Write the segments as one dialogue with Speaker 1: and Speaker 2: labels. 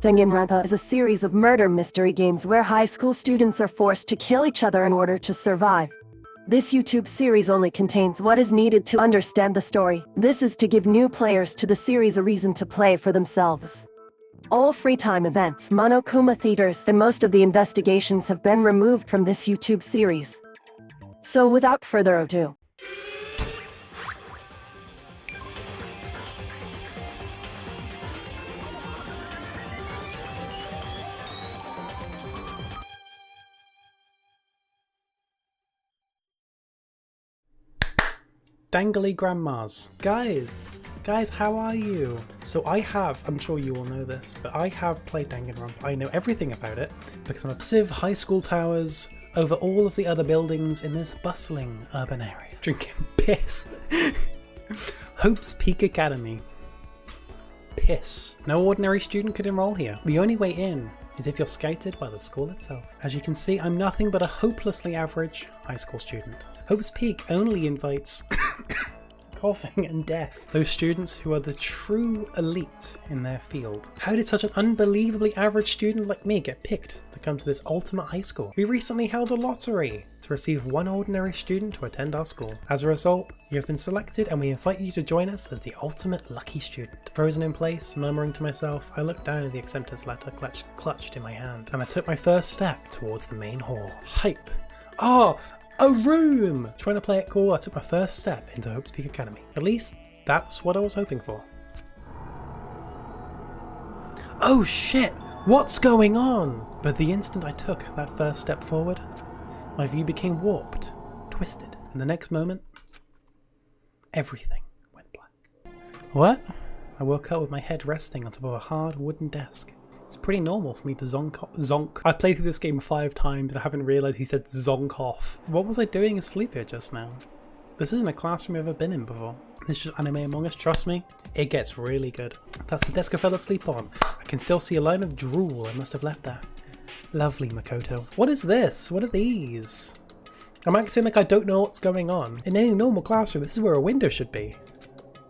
Speaker 1: Danganronpa is a series of murder mystery games where high school students are forced to kill each other in order to survive. This YouTube series only contains what is needed to understand the story. This is to give new players to the series a reason to play for themselves. All free time events, Monokuma theaters, and most of the investigations have been removed from this YouTube series. So without further ado,
Speaker 2: Dangly grandmas. Guys, how are you? So I'm sure you all know this, but I have played Danganronpa. I know everything about it because I'm obsessive high school towers over all of the other buildings in this bustling urban area. Drinking piss. Hope's Peak Academy. Piss. No ordinary student could enroll here. The only way in is if you're scouted by the school itself. As you can see, I'm nothing but a hopelessly average high school student. Hope's Peak only invites coughing and death, those students who are the true elite in their field. How did such an unbelievably average student like me get picked to come to this ultimate high school? We recently held a lottery to receive one ordinary student to attend our school. As a result, you have been selected and we invite you to join us as the ultimate lucky student. Frozen in place, murmuring to myself, I looked down at the acceptance letter clutched in my hand, and I took my first step towards the main hall. Hype. Oh! A room! Trying to play it cool, I took my first step into Hope's Peak Academy. At least, that's what I was hoping for. Oh shit! What's going on? But the instant I took that first step forward, my view became warped, twisted, and the next moment, everything went black. What? I woke up with my head resting on top of a hard wooden desk. It's pretty normal for me to zonk. I've played through this game 5 times and I haven't realised he said zonk off. What was I doing asleep here just now? This isn't a classroom I've ever been in before. This is just Anime Among Us, trust me. It gets really good. That's the desk I fell asleep on. I can still see a line of drool I must have left there. Lovely, Makoto. What is this? What are these? I'm acting like I don't know what's going on. In any normal classroom, this is where a window should be.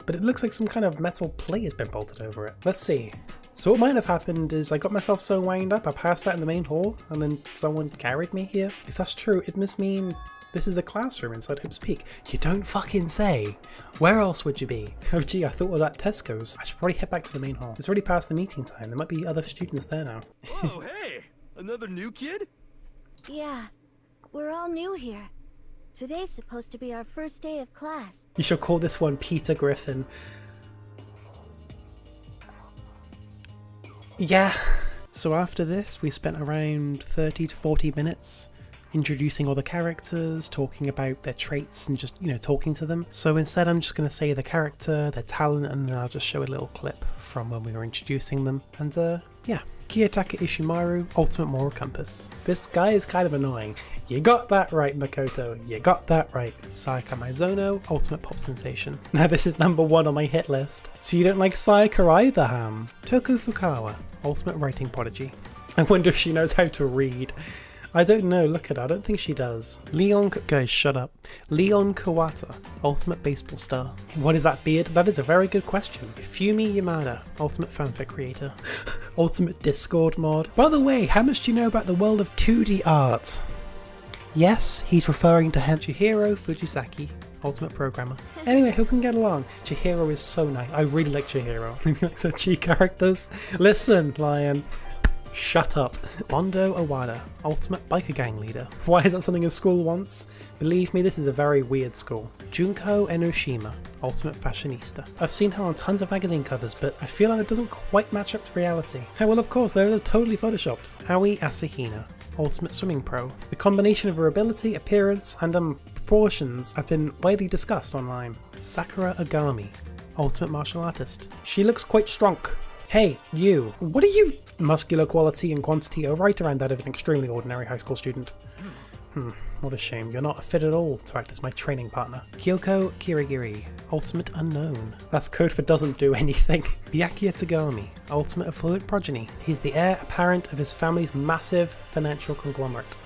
Speaker 2: But it looks like some kind of metal plate has been bolted over it. Let's see. So what might have happened is I got myself so wound up I passed out in the main hall and then someone carried me here. If that's true, it must mean this is a classroom inside Hope's Peak. You don't fucking say! Where else would you be? Oh gee, I thought it was at Tesco's. I should probably head back to the main hall. It's already past the meeting time. There might be other students there now.
Speaker 3: Oh hey! Another new kid?
Speaker 4: Yeah, we're all new here. Today's supposed to be our first day of class.
Speaker 2: You should call this one Peter Griffin. Yeah. So after this, we spent around 30 to 40 minutes introducing all the characters, talking about their traits and just, talking to them. So instead I'm just going to say the character, their talent, and then I'll just show a little clip from when we were introducing them. And yeah. Kiyotaka Ishimaru, Ultimate Moral Compass. This guy is kind of annoying. You got that right, Makoto. You got that right. Sayaka Maizono, Ultimate Pop Sensation. Now this is number 1 on my hit list. So you don't like Sayaka either, Ham. Toku Fukawa, Ultimate Writing Prodigy. I wonder if she knows how to read. I don't know, look at her, I don't think she does. Guys, shut up. Leon Kuwata, Ultimate Baseball Star. What is that beard? That is a very good question. Fumi Yamada, Ultimate Fanfic Creator. Ultimate Discord mod. By the way, how much do you know about the world of 2D art? Yes, he's referring to Chihiro Fujisaki, Ultimate Programmer. Anyway, hope we can get along. Chihiro is so nice. I really like Chihiro. He likes her chi characters. Listen, Lion. Shut up. Bondo Awada, Ultimate Biker Gang Leader. Why is that something a school wants? Believe me, this is a very weird school. Junko Enoshima, Ultimate Fashionista. I've seen her on tons of magazine covers, but I feel like it doesn't quite match up to reality. Oh, well, of course, they're totally photoshopped. Aoi Asahina, Ultimate Swimming Pro. The combination of her ability, appearance, and proportions have been widely discussed online. Sakura Agami, Ultimate Martial Artist. She looks quite strong. Hey, you. What are you? Muscular quality and quantity are right around that of an extremely ordinary high school student. What a shame. You're not fit at all to act as my training partner. Kyoko Kirigiri, Ultimate Unknown. That's code for doesn't do anything. Byakuya Tagami, Ultimate Affluent Progeny. He's the heir apparent of his family's massive financial conglomerate.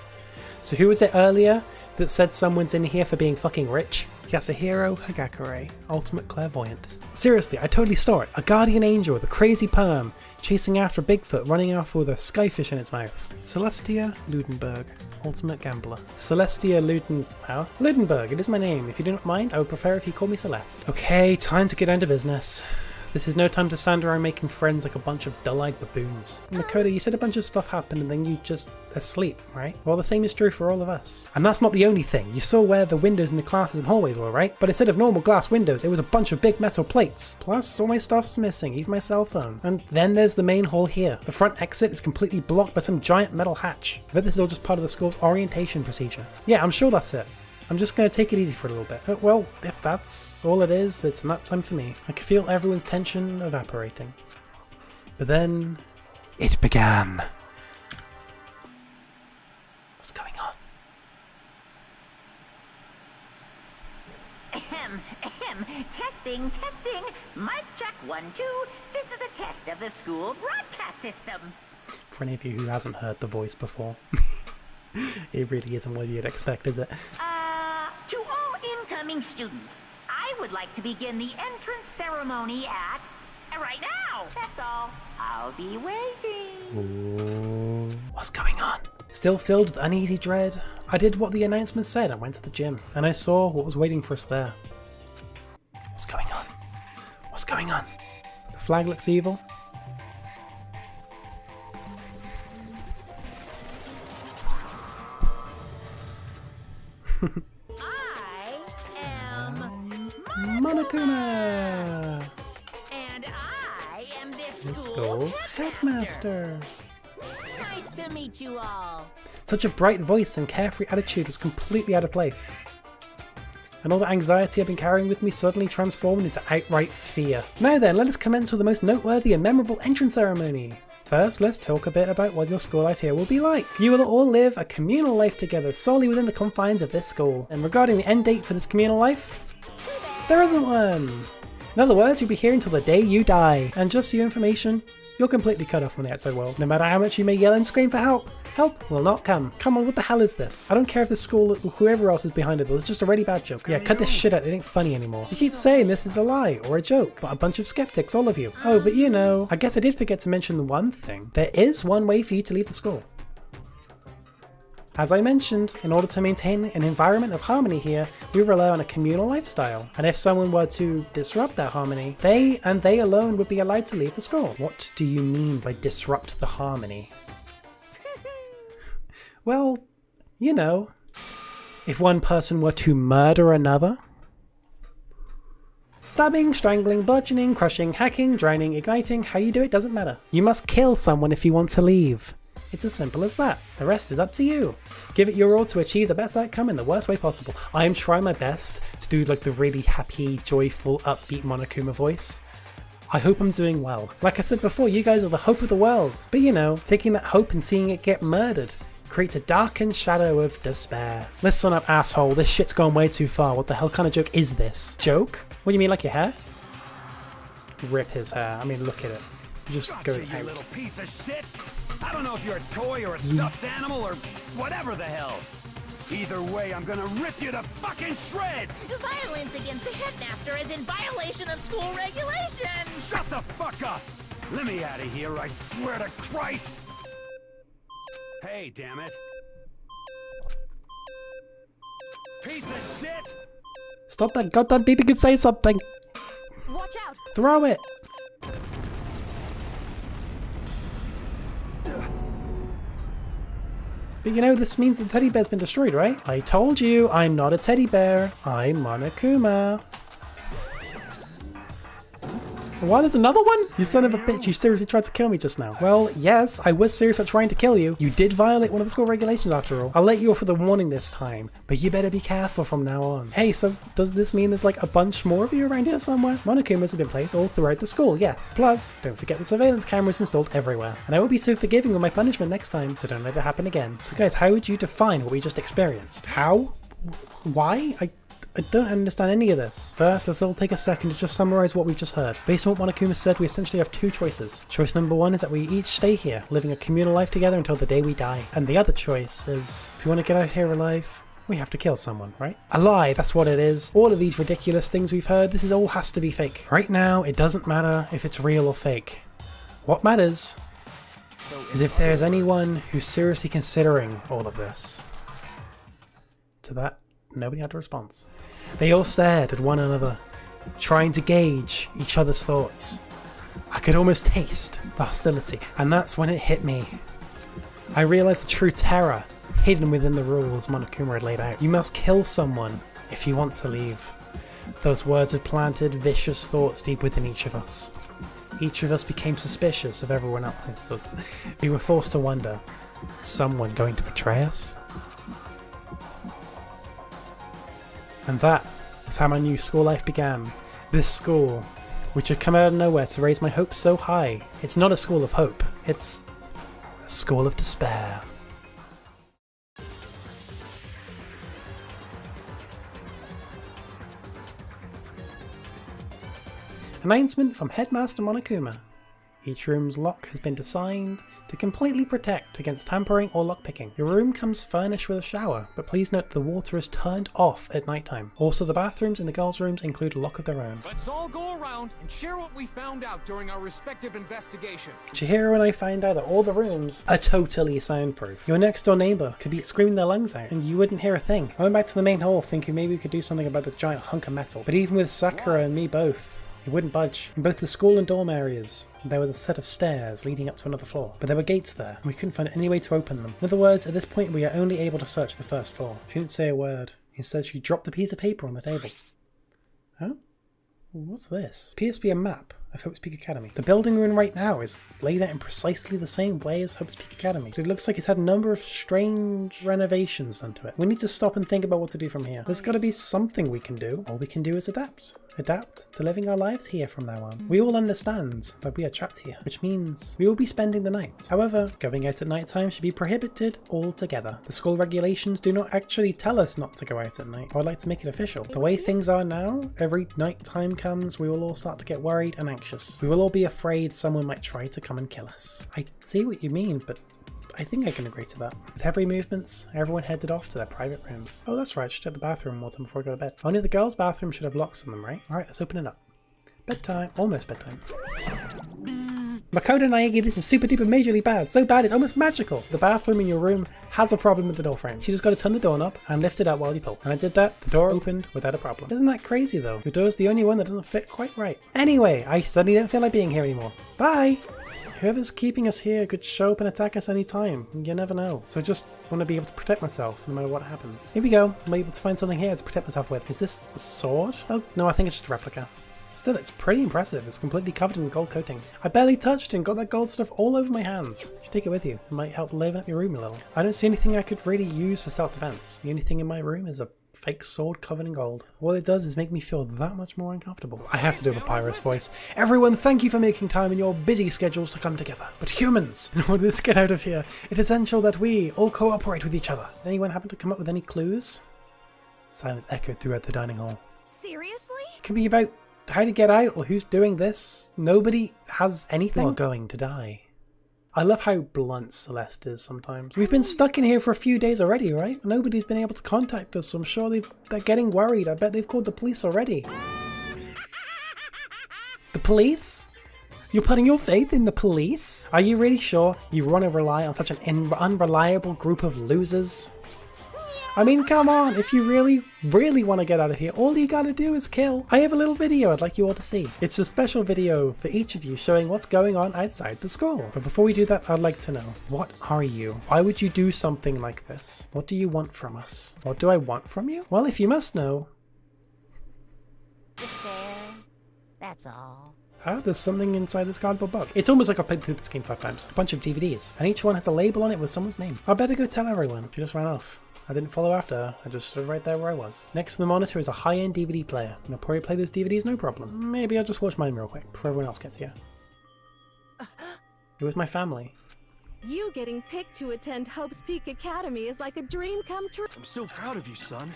Speaker 2: So who was it earlier that said someone's in here for being fucking rich? Yasuhiro Hagakure, ultimate clairvoyant. Seriously, I totally saw it. A guardian angel with a crazy perm, chasing after a Bigfoot, running off with a skyfish in its mouth. Celestia Ludenberg, ultimate gambler. Celestia Ludenberg, it is my name. If you do not mind, I would prefer if you call me Celeste. Okay, time to get down to business. This is no time to stand around making friends like a bunch of dull-eyed baboons. Makoto, you said a bunch of stuff happened and then you just asleep, right? Well, the same is true for all of us. And that's not the only thing. You saw where the windows in the classes and hallways were, right? But instead of normal glass windows, it was a bunch of big metal plates. Plus, all my stuff's missing, even my cell phone. And then there's the main hall here. The front exit is completely blocked by some giant metal hatch. I bet this is all just part of the school's orientation procedure. Yeah, I'm sure that's it. I'm just going to take it easy for a little bit. But, well, if that's all it is, it's nap time for me. I could feel everyone's tension evaporating. But then, it began. What's going on?
Speaker 5: Ahem, ahem. Testing. Mic check 1, 2. This is a test of the school broadcast system.
Speaker 2: For any of you who hasn't heard the voice before, it really isn't what you'd expect, is it?
Speaker 5: To all incoming students, I would like to begin the entrance ceremony at right now. That's all. I'll be waiting.
Speaker 2: Ooh. What's going on? Still filled with uneasy dread, I did what the announcement said and went to the gym, and I saw what was waiting for us there. What's going on? What's going on? The flag looks evil. Monokuma!
Speaker 6: And I am this
Speaker 2: The
Speaker 6: school's
Speaker 2: school's headmaster.
Speaker 6: Nice to meet you all.
Speaker 2: Such a bright voice and carefree attitude was completely out of place. And all the anxiety I've been carrying with me suddenly transformed into outright fear. Now then, let us commence with the most noteworthy and memorable entrance ceremony. First, let's talk a bit about what your school life here will be like. You will all live a communal life together solely within the confines of this school. And regarding the end date for this communal life, there isn't one! In other words, you'll be here until the day you die. And just for your information, you're completely cut off from the outside world. No matter how much you may yell and scream for help, help will not come. Come on, what the hell is this? I don't care if the school or whoever else is behind it, it's just a really bad joke. Yeah, cut this shit out, it ain't funny anymore. You keep saying this is a lie or a joke, but a bunch of skeptics, all of you. Oh, but you know, I guess I did forget to mention the one thing. There is one way for you to leave the school. As I mentioned, in order to maintain an environment of harmony here, we rely on a communal lifestyle. And if someone were to disrupt that harmony, they and they alone would be allowed to leave the school. What do you mean by disrupt the harmony? Well, you know, if one person were to murder another. Stabbing, strangling, bludgeoning, crushing, hacking, drowning, igniting, how you do it doesn't matter. You must kill someone if you want to leave. It's as simple as that. The rest is up to you. Give it your all to achieve the best outcome in the worst way possible. I am trying my best to do like the really happy, joyful, upbeat Monokuma voice. I hope I'm doing well. Like I said before, you guys are the hope of the world. But you know, taking that hope and seeing it get murdered creates a darkened shadow of despair. Listen up, asshole. This shit's gone way too far. What the hell kind of joke is this? Joke? What do you mean, like your hair? Rip his hair. I mean, look at it. Just go
Speaker 3: Gotcha, you little piece of shit! I don't know if you're a toy or a stuffed animal or whatever the hell. Either way, I'm gonna rip you to fucking shreds!
Speaker 6: The violence against the headmaster is in violation of school regulations.
Speaker 3: Shut the fuck up! Let me out of here, I swear to Christ! Hey, damn it. Piece of shit!
Speaker 2: Stop that goddamn baby can say something!
Speaker 4: Watch out!
Speaker 2: Throw it! But you know, this means the teddy bear's been destroyed, right? I told you, I'm not a teddy bear. I'm Monokuma. Why, there's another one? You son of a bitch, you seriously tried to kill me just now. Well, yes, I was serious about trying to kill you. You did violate one of the school regulations after all. I'll let you off with a warning this time, but you better be careful from now on. Hey, so does this mean there's like a bunch more of you around here somewhere? Monokumas have been placed all throughout the school, yes. Plus, don't forget the surveillance cameras installed everywhere. And I won't be so forgiving with my punishment next time, so don't let it happen again. So guys, how would you define what we just experienced? How? Why? I don't understand any of this. First, let's all take a second to just summarize what we've just heard. Based on what Monokuma said, we essentially have two choices. Choice number one is that we each stay here, living a communal life together until the day we die. And the other choice is, if you want to get out here alive, we have to kill someone, right? A lie, that's what it is. All of these ridiculous things we've heard, this is all has to be fake. Right now, it doesn't matter if it's real or fake. What matters is if there's anyone who's seriously considering all of this. To that, nobody had a response. They all stared at one another, trying to gauge each other's thoughts. I could almost taste the hostility, and that's when it hit me. I realized the true terror hidden within the rules Monokuma had laid out. You must kill someone if you want to leave. Those words had planted vicious thoughts deep within each of us. Each of us became suspicious of everyone else. We were forced to wonder, is someone going to betray us? And that was how my new school life began. This school, which had come out of nowhere to raise my hopes so high. It's not a school of hope, it's a school of despair. Announcement from Headmaster Monokuma. Each room's lock has been designed to completely protect against tampering or lockpicking. Your room comes furnished with a shower, but please note the water is turned off at nighttime. Also, the bathrooms in the girls' rooms include a lock of their own.
Speaker 7: Let's all go around and share what we found out during our respective investigations.
Speaker 2: Chihiro and I find out that all the rooms are totally soundproof. Your next door neighbour could be screaming their lungs out and you wouldn't hear a thing. I went back to the main hall thinking maybe we could do something about the giant hunk of metal, but even with Sakura and me both, it wouldn't budge. In both the school and dorm areas, there was a set of stairs leading up to another floor, but there were gates there, and we couldn't find any way to open them. In other words, at this point we are only able to search the first floor. She didn't say a word. Instead, she dropped a piece of paper on the table. Huh? What's this? Appears to be a map of Hope's Peak Academy. The building we're in right now is laid out in precisely the same way as Hope's Peak Academy, but it looks like it's had a number of strange renovations done to it. We need to stop and think about what to do from here. There's got to be something we can do. All we can do is adapt. Adapt to living our lives here from now on. We all understand that we are trapped here, which means we will be spending the night. However, going out at night time should be prohibited altogether. The school regulations do not actually tell us not to go out at night. I would like to make it official. The way things are now, every night time comes, we will all start to get worried and anxious. We will all be afraid someone might try to come and kill us. I see what you mean, but I think I can agree to that. With heavy movements, everyone headed off to their private rooms. Oh, that's right, I should check the bathroom more time before I go to bed. Only the girls' bathroom should have locks on them, right? Alright, let's open it up. Bedtime. Almost bedtime. Makoto Naegi, this is super duper majorly bad. So bad it's almost magical. The bathroom in your room has a problem with the door frame. You just got to turn the door knob and lift it out while you pull. And I did that, the door opened without a problem. Isn't that crazy though? Your door's the only one that doesn't fit quite right. Anyway, I suddenly don't feel like being here anymore. Bye! Whoever's keeping us here could show up and attack us any time. You never know. So I just want to be able to protect myself no matter what happens. Here we go. I'm able to find something here to protect myself with. Is this a sword? Oh, no, I think it's just a replica. Still, it's pretty impressive. It's completely covered in gold coating. I barely touched it and got that gold stuff all over my hands. You should take it with you. It might help liven up your room a little. I don't see anything I could really use for self-defense. The only thing in my room is a fake sword covered in gold. All it does is make me feel that much more uncomfortable. I have to do a papyrus voice. Everyone, thank you for making time in your busy schedules to come together. But humans, in order to get out of here, it's essential that we all cooperate with each other. Did anyone happen to come up with any clues? Silence echoed throughout the dining hall.
Speaker 4: Seriously?
Speaker 2: It could be about how to get out or who's doing this. Nobody has anything. We're going to die. I love how blunt Celeste is sometimes. We've been stuck in here for a few days already, right? Nobody's been able to contact us, so I'm sure they're getting worried. I bet they've called the police already. The police? You're putting your faith in the police? Are you really sure you want to rely on such an unreliable group of losers? I mean, come on, if you really want to get out of here, all you gotta do is kill. I have a little video I'd like you all to see. It's a special video for each of you showing what's going on outside the school. But before we do that, I'd like to know, what are you? Why would you do something like this? What do you want from us? What do I want from you? Well, if you must know...
Speaker 4: Despair. That's all.
Speaker 2: Ah, there's something inside this cardboard box. It's almost like I've played through this game 5 times. A bunch of DVDs, and each one has a label on it with someone's name. I better go tell everyone. She just ran off. I didn't follow after her, I just stood right there where I was. Next to the monitor is a high-end DVD player, and I'll probably play those DVDs no problem. Maybe I'll just watch mine real quick, before everyone else gets here. It was my family.
Speaker 8: You getting picked to attend Hope's Peak Academy is like a dream come true.
Speaker 9: I'm so proud of you, son.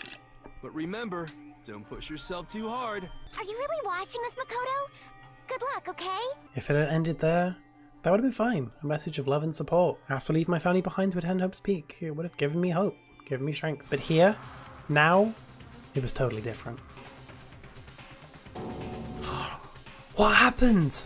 Speaker 9: But remember, don't push yourself too hard.
Speaker 4: Are you really watching this, Makoto? Good luck, okay?
Speaker 2: If it had ended there, that would have been fine. A message of love and support. I have to leave my family behind to attend Hope's Peak. It would have given me hope. Given me strength. But here, Now, it was totally different. What happened?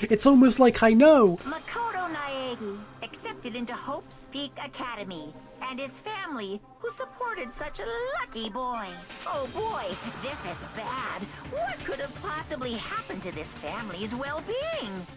Speaker 2: It's almost like I know!
Speaker 5: Makoto Naegi, accepted into Hope's Peak Academy, and his family, who supported such a lucky boy. Oh boy, this is bad. What could have possibly happened to this family's well-being?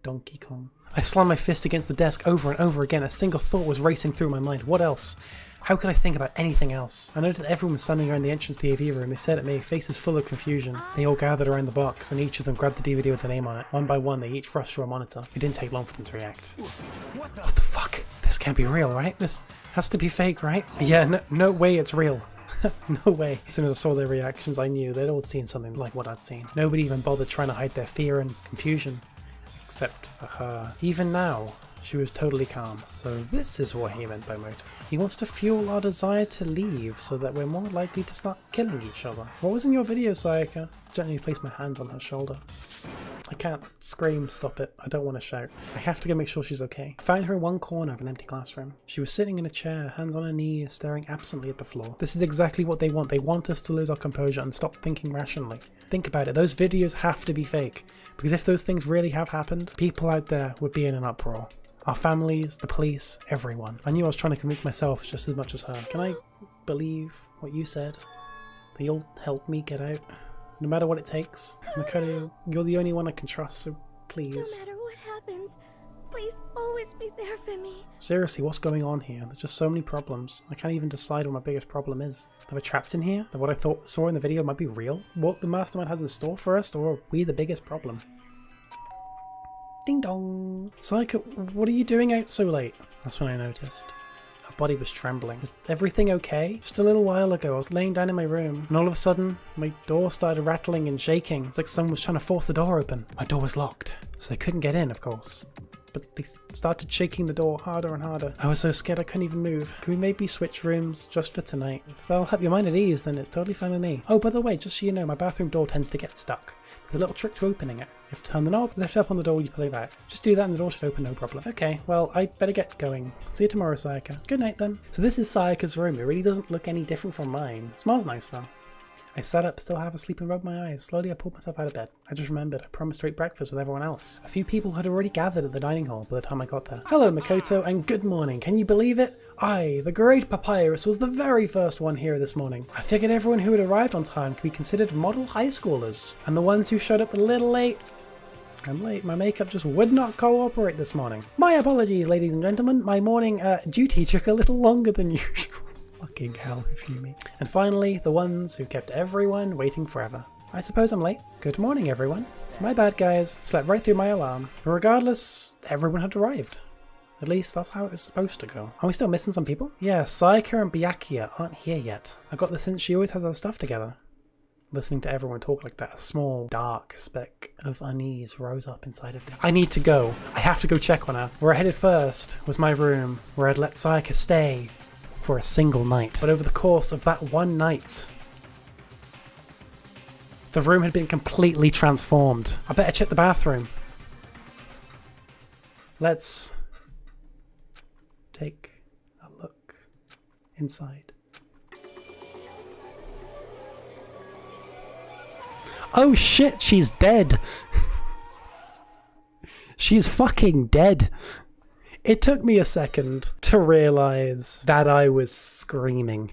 Speaker 2: Donkey Kong. I slammed my fist against the desk over and over again. A single thought was racing through my mind. What else? How could I think about anything else? I noticed that everyone was standing around the entrance to the AV room. They stared at me, faces full of confusion. They all gathered around the box, and each of them grabbed the DVD with the name on it. One by one, they each rushed to a monitor. It didn't take long for them to react. What the fuck? This can't be real, right? This has to be fake, right? Yeah, no way it's real. No way. As soon as I saw their reactions, I knew they'd all seen something like what I'd seen. Nobody even bothered trying to hide their fear and confusion. Except for her. Even now, she was totally calm. So this is what he meant by motive. He wants to fuel our desire to leave so that we're more likely to start killing each other. What was in your video, Sayaka? Gently placed my hand on her shoulder. I can't scream, stop it. I don't want to shout. I have to go make sure she's okay. I found her in one corner of an empty classroom. She was sitting in a chair, hands on her knees, staring absently at the floor. This is exactly what they want. They want us to lose our composure and stop thinking rationally. Think about it, those videos have to be fake. Because if those things really have happened, people out there would be in an uproar. Our families, the police, everyone. I knew I was trying to convince myself just as much as her. Can I believe what you said? That you'll help me get out? No matter what it takes. Makoto, you're the only one I can trust, so please.
Speaker 4: No matter what happens, please always be there for me.
Speaker 2: Seriously, what's going on here? There's just so many problems. I can't even decide what my biggest problem is. Are we trapped in here? That what I saw in the video might be real? What the mastermind has in store for us? Or are we the biggest problem? Ding dong! Sayaka, what are you doing out so late? That's when I noticed. Her body was trembling. Is everything okay? Just a little while ago, I was laying down in my room, and all of a sudden, my door started rattling and shaking. It's like someone was trying to force the door open. My door was locked, so they couldn't get in, of course. But they started shaking the door harder and harder. I was so scared I couldn't even move. Can we maybe switch rooms just for tonight? If that'll help your mind at ease, then it's totally fine with me. Oh, by the way, just so you know, my bathroom door tends to get stuck. There's a little trick to opening it. You have to turn the knob, lift it up on the door when you pull it out. Just do that and the door should open, no problem. Okay, well, I better get going. See you tomorrow, Sayaka. Good night then. So this is Sayaka's room. It really doesn't look any different from mine. It smells nice though. I sat up, still half asleep, and rubbed my eyes. Slowly I pulled myself out of bed. I just remembered I promised to eat breakfast with everyone else. A few people had already gathered at the dining hall by the time I got there. Hello Makoto, and good morning. Can you believe it? I, the great Papyrus, was the very first one here this morning. I figured everyone who had arrived on time could be considered model high schoolers. And the ones who showed up a little late... I'm late. My makeup just would not cooperate this morning. My apologies, ladies and gentlemen. My morning duty took a little longer than usual. Fucking hell, if you mean. And finally, the ones who kept everyone waiting forever. I suppose I'm late. Good morning, everyone. My bad, guys. Slept right through my alarm. But regardless, everyone had arrived. At least that's how it was supposed to go. Are we still missing some people? Yeah, Sayaka and Byakuya aren't here yet. I got the sense she always has her stuff together. Listening to everyone talk like that, a small, dark speck of unease rose up inside of me. I need to go. I have to go check on her. Where I headed first was my room, where I'd let Sayaka stay for a single night. But over the course of that one night, the room had been completely transformed. I better check the bathroom. Let's take a look inside. Oh shit, she's dead. She's fucking dead. It took me a second to realize that I was screaming.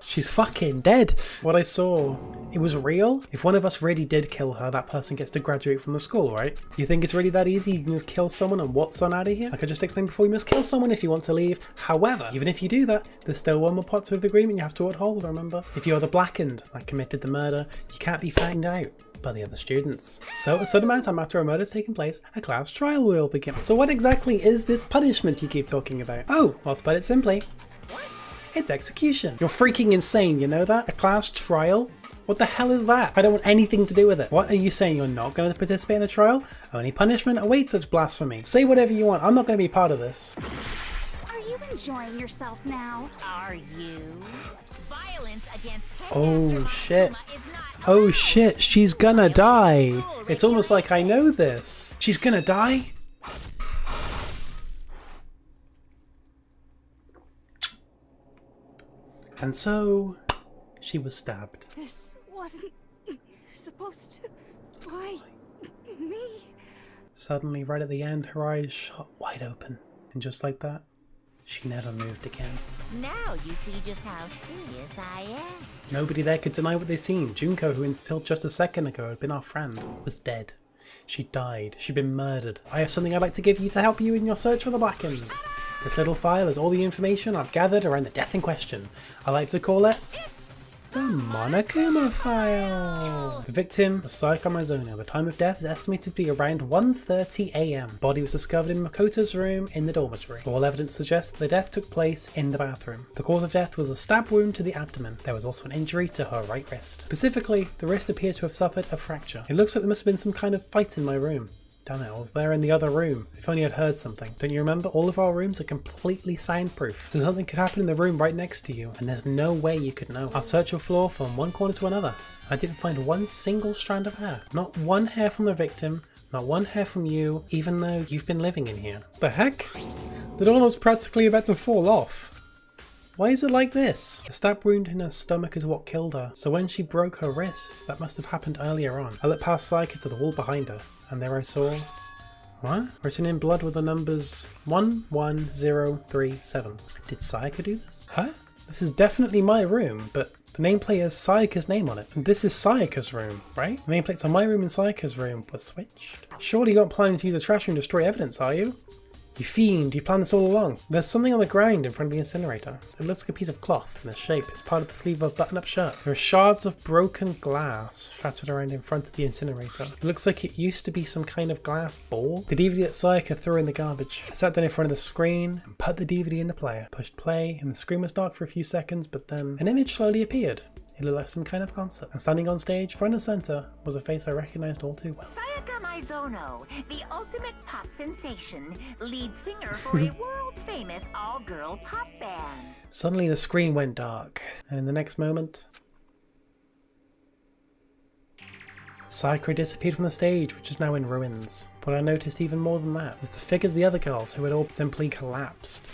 Speaker 2: She's fucking dead. What I saw, it was real. If one of us really did kill her, that person gets to graduate from the school, right? You think it's really that easy? You can just kill someone and what's on out of here? Like I just explained before, you must kill someone if you want to leave. However, even if you do that, there's still one more part to the agreement you have to uphold, remember? If you're the blackened that committed the murder, you can't be found out by the other students. So a certain amount of time after a murder's taken place, a class trial will begin. So what exactly is this punishment you keep talking about? Oh, well, to put it simply, it's execution. You're freaking insane, you know that? A class trial? What the hell is that? I don't want anything to do with it. What are you saying? You're not going to participate in the trial? Only punishment awaits such blasphemy. Say whatever you want. I'm not going to be part of this.
Speaker 4: Are you enjoying yourself now?
Speaker 6: Are you? Violence against
Speaker 2: Oh shit. Oh shit, she's gonna die. It's almost like I know this. She's gonna die? And so, she was stabbed.
Speaker 8: This wasn't supposed to... Why? Me?
Speaker 2: Suddenly, right at the end, her eyes shot wide open. And just like that, she never moved again.
Speaker 5: Now you see just how serious I am.
Speaker 2: Nobody there could deny what they'd seen. Junko, who until just a second ago had been our friend, was dead. She died. She'd been murdered. I have something I'd like to give you to help you in your search for the Black End. This little file is all the information I've gathered around the death in question. I like to call it the Monokuma File. The victim was Sayaka Mizono. The time of death is estimated to be around 1:30 AM. Body was discovered in Makoto's room in the dormitory. All evidence suggests that the death took place in the bathroom. The cause of death was a stab wound to the abdomen. There was also an injury to her right wrist. Specifically, the wrist appears to have suffered a fracture. It looks like there must have been some kind of fight in my room. Damn it, I was there in the other room. If only I'd heard something. Don't you remember? All of our rooms are completely soundproof. So something could happen in the room right next to you, and there's no way you could know. I've searched your floor from one corner to another. I didn't find one single strand of hair. Not one hair from the victim, not one hair from you, even though you've been living in here. The heck? The door was practically about to fall off. Why is it like this? The stab wound in her stomach is what killed her, so when she broke her wrist, that must have happened earlier on. I looked past Sayaka to the wall behind her, and there I saw... what? Written in blood with the numbers 11037. Did Sayaka do this? Huh? This is definitely my room, but the nameplate has Sayaka's name on it. And this is Sayaka's room, right? The nameplates on my room and Sayaka's room were switched. Surely you're not planning to use the trash room to destroy evidence, are you? You fiend, you planned this all along. There's something on the ground in front of the incinerator. It looks like a piece of cloth in the shape. It's part of the sleeve of a button-up shirt. There are shards of broken glass shattered around in front of the incinerator. It looks like it used to be some kind of glass ball. The DVD that Sayaka threw in the garbage. I sat down in front of the screen and put the DVD in the player. Pushed play and the screen was dark for a few seconds, but then an image slowly appeared. It looked like some kind of concert. And standing on stage, front and center, was a face I recognized all too well.
Speaker 5: Sayaka Mizono, the ultimate pop sensation, lead singer for a world-famous all-girl pop band.
Speaker 2: Suddenly the screen went dark, and in the next moment, Sayaka disappeared from the stage, which is now in ruins. What I noticed even more than that was the figures of the other girls who had all simply collapsed.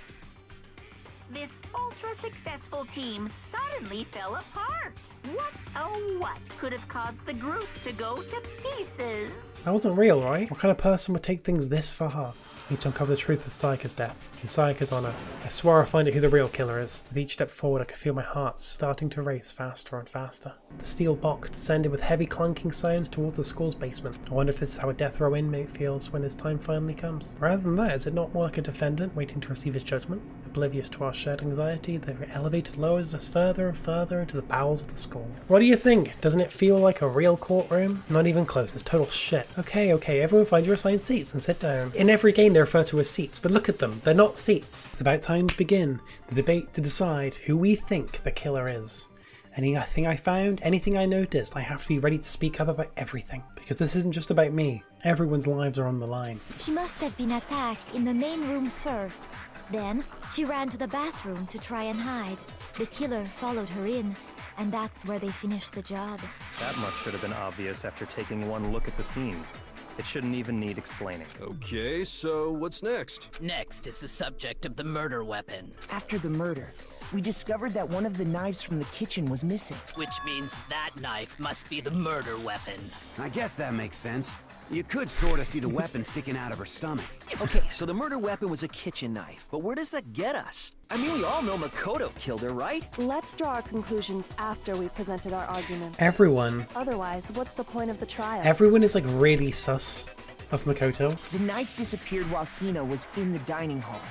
Speaker 5: This ultra-successful team suddenly fell apart. What, oh what, could have caused the group to go to pieces?
Speaker 2: That wasn't real, right? What kind of person would take things this far? I need to uncover the truth of Sayaka's death. In Sayaka's honor, I swear I'll find out who the real killer is. With each step forward, I could feel my heart starting to race faster and faster. The steel box descended with heavy clunking sounds towards the school's basement. I wonder if this is how a death row inmate feels when his time finally comes. Rather than that, is it not more like a defendant waiting to receive his judgment? Oblivious to our shared anxiety, the elevator lowers us further and further into the bowels of the school. What do you think? Doesn't it feel like a real courtroom? Not even close, it's total shit. Okay, everyone find your assigned seats and sit down. In every game they refer to as seats, but look at them, they're not seats. It's about time to begin the debate to decide who we think the killer is. Anything I found, anything I noticed, I have to be ready to speak up about everything. Because this isn't just about me. Everyone's lives are on the line.
Speaker 4: She must have been attacked in the main room first. Then, she ran to the bathroom to try and hide. The killer followed her in, and that's where they finished the job.
Speaker 10: That much should have been obvious after taking one look at the scene. It shouldn't even need explaining.
Speaker 9: Okay, so what's next?
Speaker 6: Next is the subject of the murder weapon.
Speaker 11: After the murder, we discovered that one of the knives from the kitchen was missing.
Speaker 6: Which means that knife must be the murder weapon.
Speaker 3: I guess that makes sense. You could sort of see the weapon sticking out of her stomach.
Speaker 11: Okay, so the murder weapon was a kitchen knife, but where does that get us? I mean, we all know Makoto killed her, right?
Speaker 8: Let's draw our conclusions after we've presented our arguments.
Speaker 2: Everyone
Speaker 8: Otherwise, what's the point of the trial?
Speaker 2: Everyone is like really sus of Makoto.
Speaker 11: The knife disappeared while Hina was in the dining hall,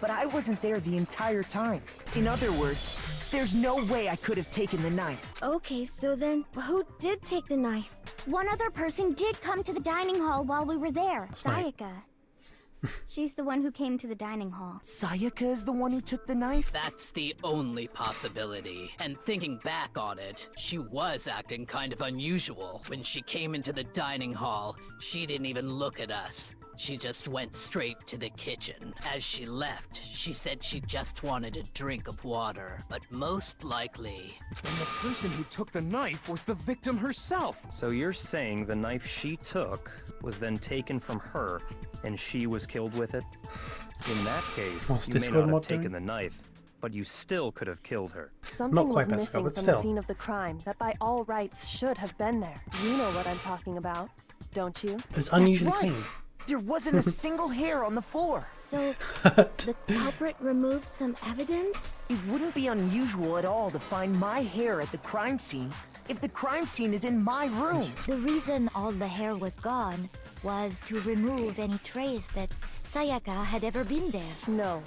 Speaker 11: but I wasn't there the entire time. In other words, there's no way I could have taken the knife.
Speaker 4: Okay, so then, who did take the knife? One other person did come to the dining hall while we were there. Sayaka. She's the one who came to the dining hall.
Speaker 11: Sayaka is the one who took the knife?
Speaker 6: That's the only possibility. And thinking back on it, she was acting kind of unusual. When she came into the dining hall, she didn't even look at us.
Speaker 12: She just went straight to the kitchen. As she left, she said she just wanted a drink of water, but most likely...
Speaker 7: And the person who took the knife was the victim herself!
Speaker 10: So you're saying the knife she took was then taken from her, and she was killed with it? In that case, you may not have taken the knife, but you still could have killed her.
Speaker 1: Something was missing from the scene of the crime that by all rights should have been there. You know what I'm talking about, don't you?
Speaker 2: It was unusually clean.
Speaker 11: There wasn't a single hair on the floor.
Speaker 8: So, the culprit removed some evidence?
Speaker 11: It wouldn't be unusual at all to find my hair at the crime scene if the crime scene is in my room.
Speaker 4: The reason all the hair was gone was to remove any trace that Sayaka had ever been there.
Speaker 1: No.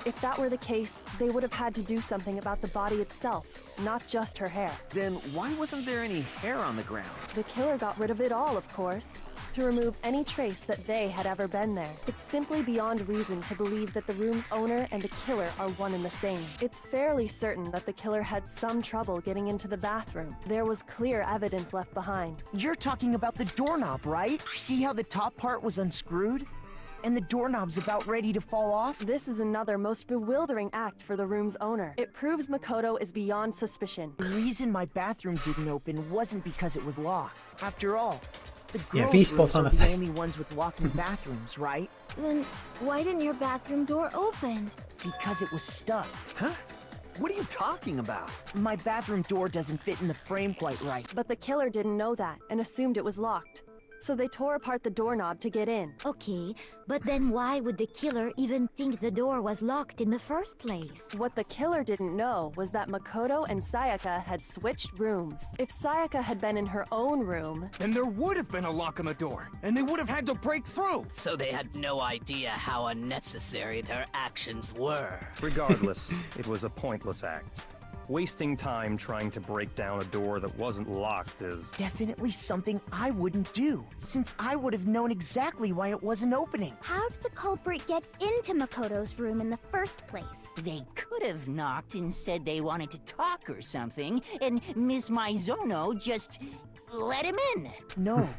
Speaker 1: If that were the case, they would have had to do something about the body itself, not just her hair.
Speaker 13: Then why wasn't there any hair on the ground?
Speaker 1: The killer got rid of it all, of course, to remove any trace that they had ever been there. It's simply beyond reason to believe that the room's owner and the killer are one and the same. It's fairly certain that the killer had some trouble getting into the bathroom. There was clear evidence left behind.
Speaker 11: You're talking about the doorknob, right? See how the top part was unscrewed? And the doorknob's about ready to fall off?
Speaker 1: This is another most bewildering act for the room's owner. It proves Makoto is beyond suspicion.
Speaker 11: The reason my bathroom didn't open wasn't because it was locked. After all, the girls'
Speaker 2: V-Sports
Speaker 11: rooms
Speaker 2: on
Speaker 11: are
Speaker 2: a
Speaker 11: the only ones with locking bathrooms, right?
Speaker 8: Then why didn't your bathroom door open?
Speaker 11: Because it was stuck.
Speaker 13: Huh? What are you talking about?
Speaker 11: My bathroom door doesn't fit in the frame quite right.
Speaker 1: But the killer didn't know that and assumed it was locked. So they tore apart the doorknob to get in.
Speaker 4: Okay, but then why would the killer even think the door was locked in the first place?
Speaker 1: What the killer didn't know was that Makoto and Sayaka had switched rooms. If Sayaka had been in her own room...
Speaker 7: then there would have been a lock on the door, and they would have had to break through!
Speaker 12: So they had no idea how unnecessary their actions were.
Speaker 10: Regardless, it was a pointless act. Wasting time trying to break down a door that wasn't locked is...
Speaker 11: definitely something I wouldn't do, since I would have known exactly why it wasn't opening.
Speaker 14: How did the culprit get into Makoto's room in the first place?
Speaker 6: They could have knocked and said they wanted to talk or something, and Miss Maizono just let him in.
Speaker 11: No.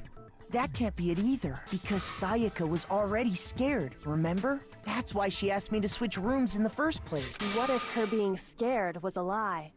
Speaker 11: That can't be it either, because Sayaka was already scared, remember? That's why she asked me to switch rooms in the first place.
Speaker 1: What if her being scared was a lie?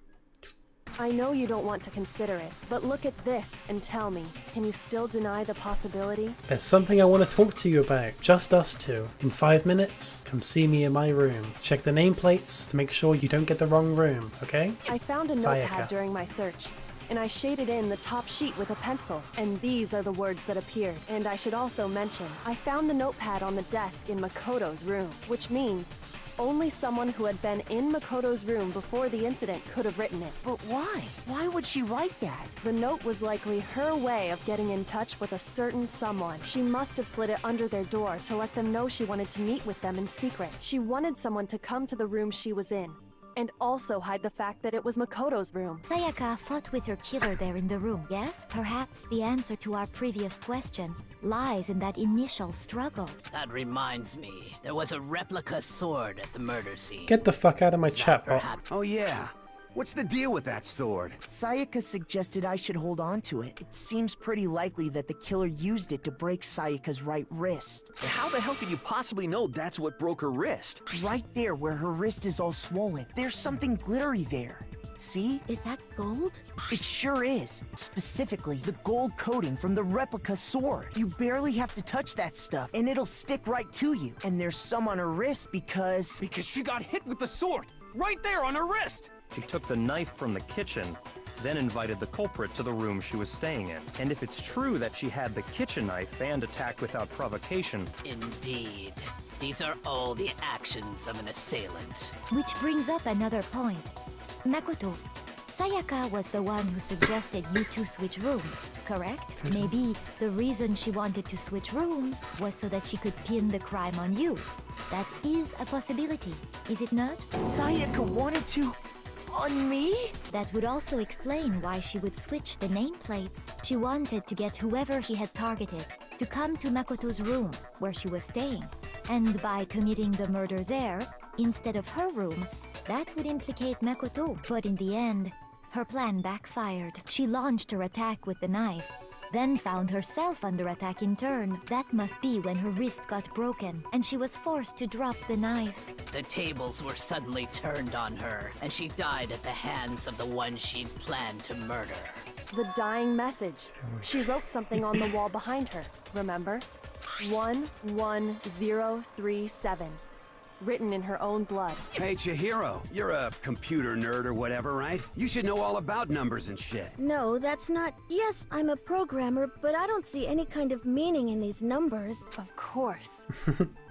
Speaker 1: I know you don't want to consider it, but look at this and tell me, can you still deny the possibility?
Speaker 2: There's something I want to talk to you about. Just us two. In 5 minutes, come see me in my room. Check the nameplates to make sure you don't get the wrong room, okay?
Speaker 1: I found a
Speaker 2: Sayaka.
Speaker 1: notepad during my search, and I shaded in the top sheet with a pencil, and these are the words that appeared. And I should also mention, I found the notepad on the desk in Makoto's room, which means only someone who had been in Makoto's room before the incident could have written it.
Speaker 11: But why? Why would she write that?
Speaker 1: The note was likely her way of getting in touch with a certain someone. She must have slid it under their door to let them know she wanted to meet with them in secret. She wanted someone to come to the room she was in, and also hide the fact that it was Makoto's room.
Speaker 4: Sayaka fought with her killer there in the room, yes? Perhaps the answer to our previous question lies in that initial struggle.
Speaker 12: That reminds me, there was a replica sword at the murder scene.
Speaker 2: Get the fuck out of my chat bot.
Speaker 13: Oh yeah. What's the deal with that sword?
Speaker 11: Sayaka suggested I should hold on to it. It seems pretty likely that the killer used it to break Sayaka's right wrist.
Speaker 13: How the hell could you possibly know that's what broke her wrist?
Speaker 11: Right there where her wrist is all swollen. There's something glittery there. See?
Speaker 8: Is that gold?
Speaker 11: It sure is. Specifically, the gold coating from the replica sword. You barely have to touch that stuff, and it'll stick right to you. And there's some on her wrist because...
Speaker 7: because she got hit with the sword! Right there on her wrist!
Speaker 10: She took the knife from the kitchen, then invited the culprit to the room she was staying in. And if it's true that she had the kitchen knife and attacked without provocation...
Speaker 12: Indeed. These are all the actions of an assailant.
Speaker 4: Which brings up another point. Makoto, Sayaka was the one who suggested you two switch rooms, correct? Maybe the reason she wanted to switch rooms was so that she could pin the crime on you. That is a possibility, is it not?
Speaker 11: Sayaka wanted to... on me?
Speaker 4: That would also explain why she would switch the nameplates. She wanted to get whoever she had targeted to come to Makoto's room, where she was staying. And by committing the murder there, instead of her room, that would implicate Makoto. But in the end, her plan backfired. She launched her attack with the knife, then found herself under attack in turn. That must be when her wrist got broken, and she was forced to drop the knife.
Speaker 12: The tables were suddenly turned on her, and she died at the hands of the one she'd planned to murder.
Speaker 1: The dying message. She wrote something on the wall behind her, remember? 11037. Written in her own blood.
Speaker 3: Hey, Chihiro, you're a computer nerd or whatever, right? You should know all about numbers and shit.
Speaker 8: No, that's not... Yes, I'm a programmer, but I don't see any kind of meaning in these numbers.
Speaker 1: Of course.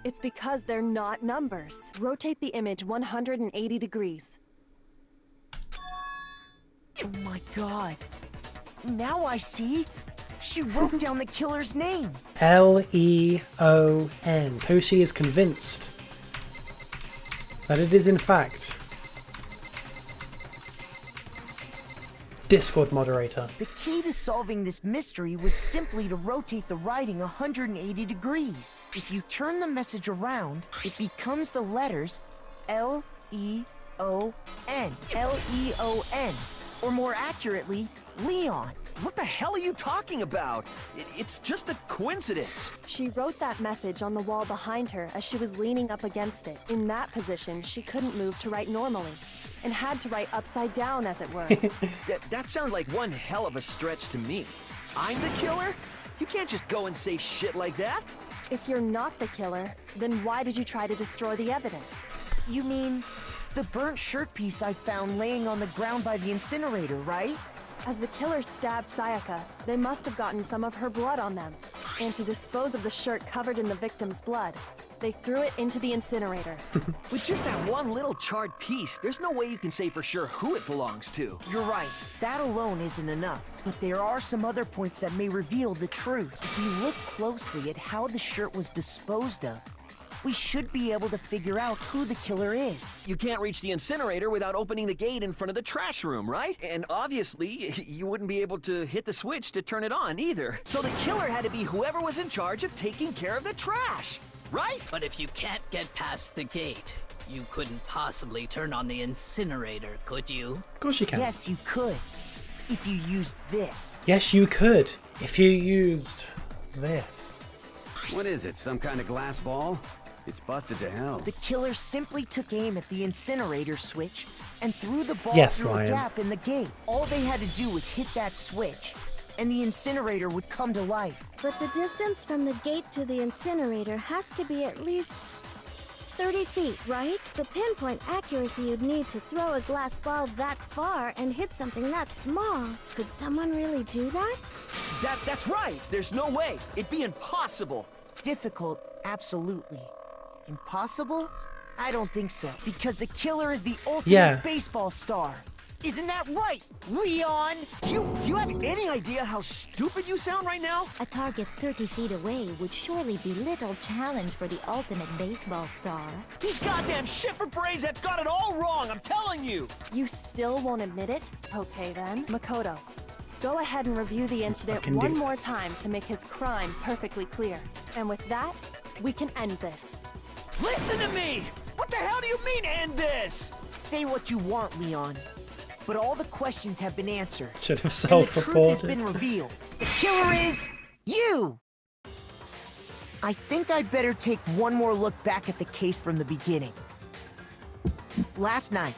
Speaker 1: It's because they're not numbers. Rotate the image 180 degrees.
Speaker 11: Oh my god. Now I see. She wrote down the killer's name.
Speaker 2: Leon. Koshi is convinced that it is in fact Discord moderator.
Speaker 11: The key to solving this mystery was simply to rotate the writing 180 degrees. If you turn the message around, it becomes the letters L-E-O-N. L-E-O-N. Or more accurately, Leon.
Speaker 13: What the hell are you talking about? It's just a coincidence.
Speaker 1: She wrote that message on the wall behind her as she was leaning up against it. In that position, she couldn't move to write normally, and had to write upside down, as it were.
Speaker 13: That sounds like one hell of a stretch to me. I'm the killer? You can't just go and say shit like that.
Speaker 1: If you're not the killer, then why did you try to destroy the evidence?
Speaker 11: You mean the burnt shirt piece I found laying on the ground by the incinerator, right?
Speaker 1: As the killers stabbed Sayaka, they must have gotten some of her blood on them. And to dispose of the shirt covered in the victim's blood, they threw it into the incinerator.
Speaker 13: With just that one little charred piece, there's no way you can say for sure who it belongs to.
Speaker 11: You're right. That alone isn't enough. But there are some other points that may reveal the truth. If you look closely at how the shirt was disposed of, we should be able to figure out who the killer is.
Speaker 13: You can't reach the incinerator without opening the gate in front of the trash room, right? And obviously, you wouldn't be able to hit the switch to turn it on either. So the killer had to be whoever was in charge of taking care of the trash, right?
Speaker 12: But if you can't get past the gate, you couldn't possibly turn on the incinerator, could you?
Speaker 2: Of course you can.
Speaker 11: Yes, you could. If you used this.
Speaker 2: Yes, you could. If you used this.
Speaker 3: What is it, some kind of glass ball? It's busted to hell.
Speaker 11: The killer simply took aim at the incinerator switch and threw the ball through a gap in the gate. All they had to do was hit that switch, and the incinerator would come to life.
Speaker 8: But the distance from the gate to the incinerator has to be at least 30 feet, right? The pinpoint accuracy you'd need to throw a glass ball that far and hit something that small. Could someone really do that?
Speaker 13: That's right. There's no way. It'd be impossible.
Speaker 11: Difficult, absolutely. Impossible? I don't think so. Because the killer is the ultimate baseball star.
Speaker 13: Isn't that right, Leon? Do you have any idea how stupid you sound right now?
Speaker 4: A target 30 feet away would surely be little challenge for the ultimate baseball star.
Speaker 13: These goddamn shifter brains have got it all wrong, I'm telling you!
Speaker 1: You still won't admit it? Okay then. Makoto, go ahead and review the incident one more time to make his crime perfectly clear. And with that, we can end this.
Speaker 13: Listen to me! What the hell do you mean, end this?
Speaker 11: Say what you want, Leon. But all the questions have been answered.
Speaker 2: Should have
Speaker 11: self-reported. And the truth has been revealed. The killer is you! I think I'd better take one more look back at the case from the beginning. Last night,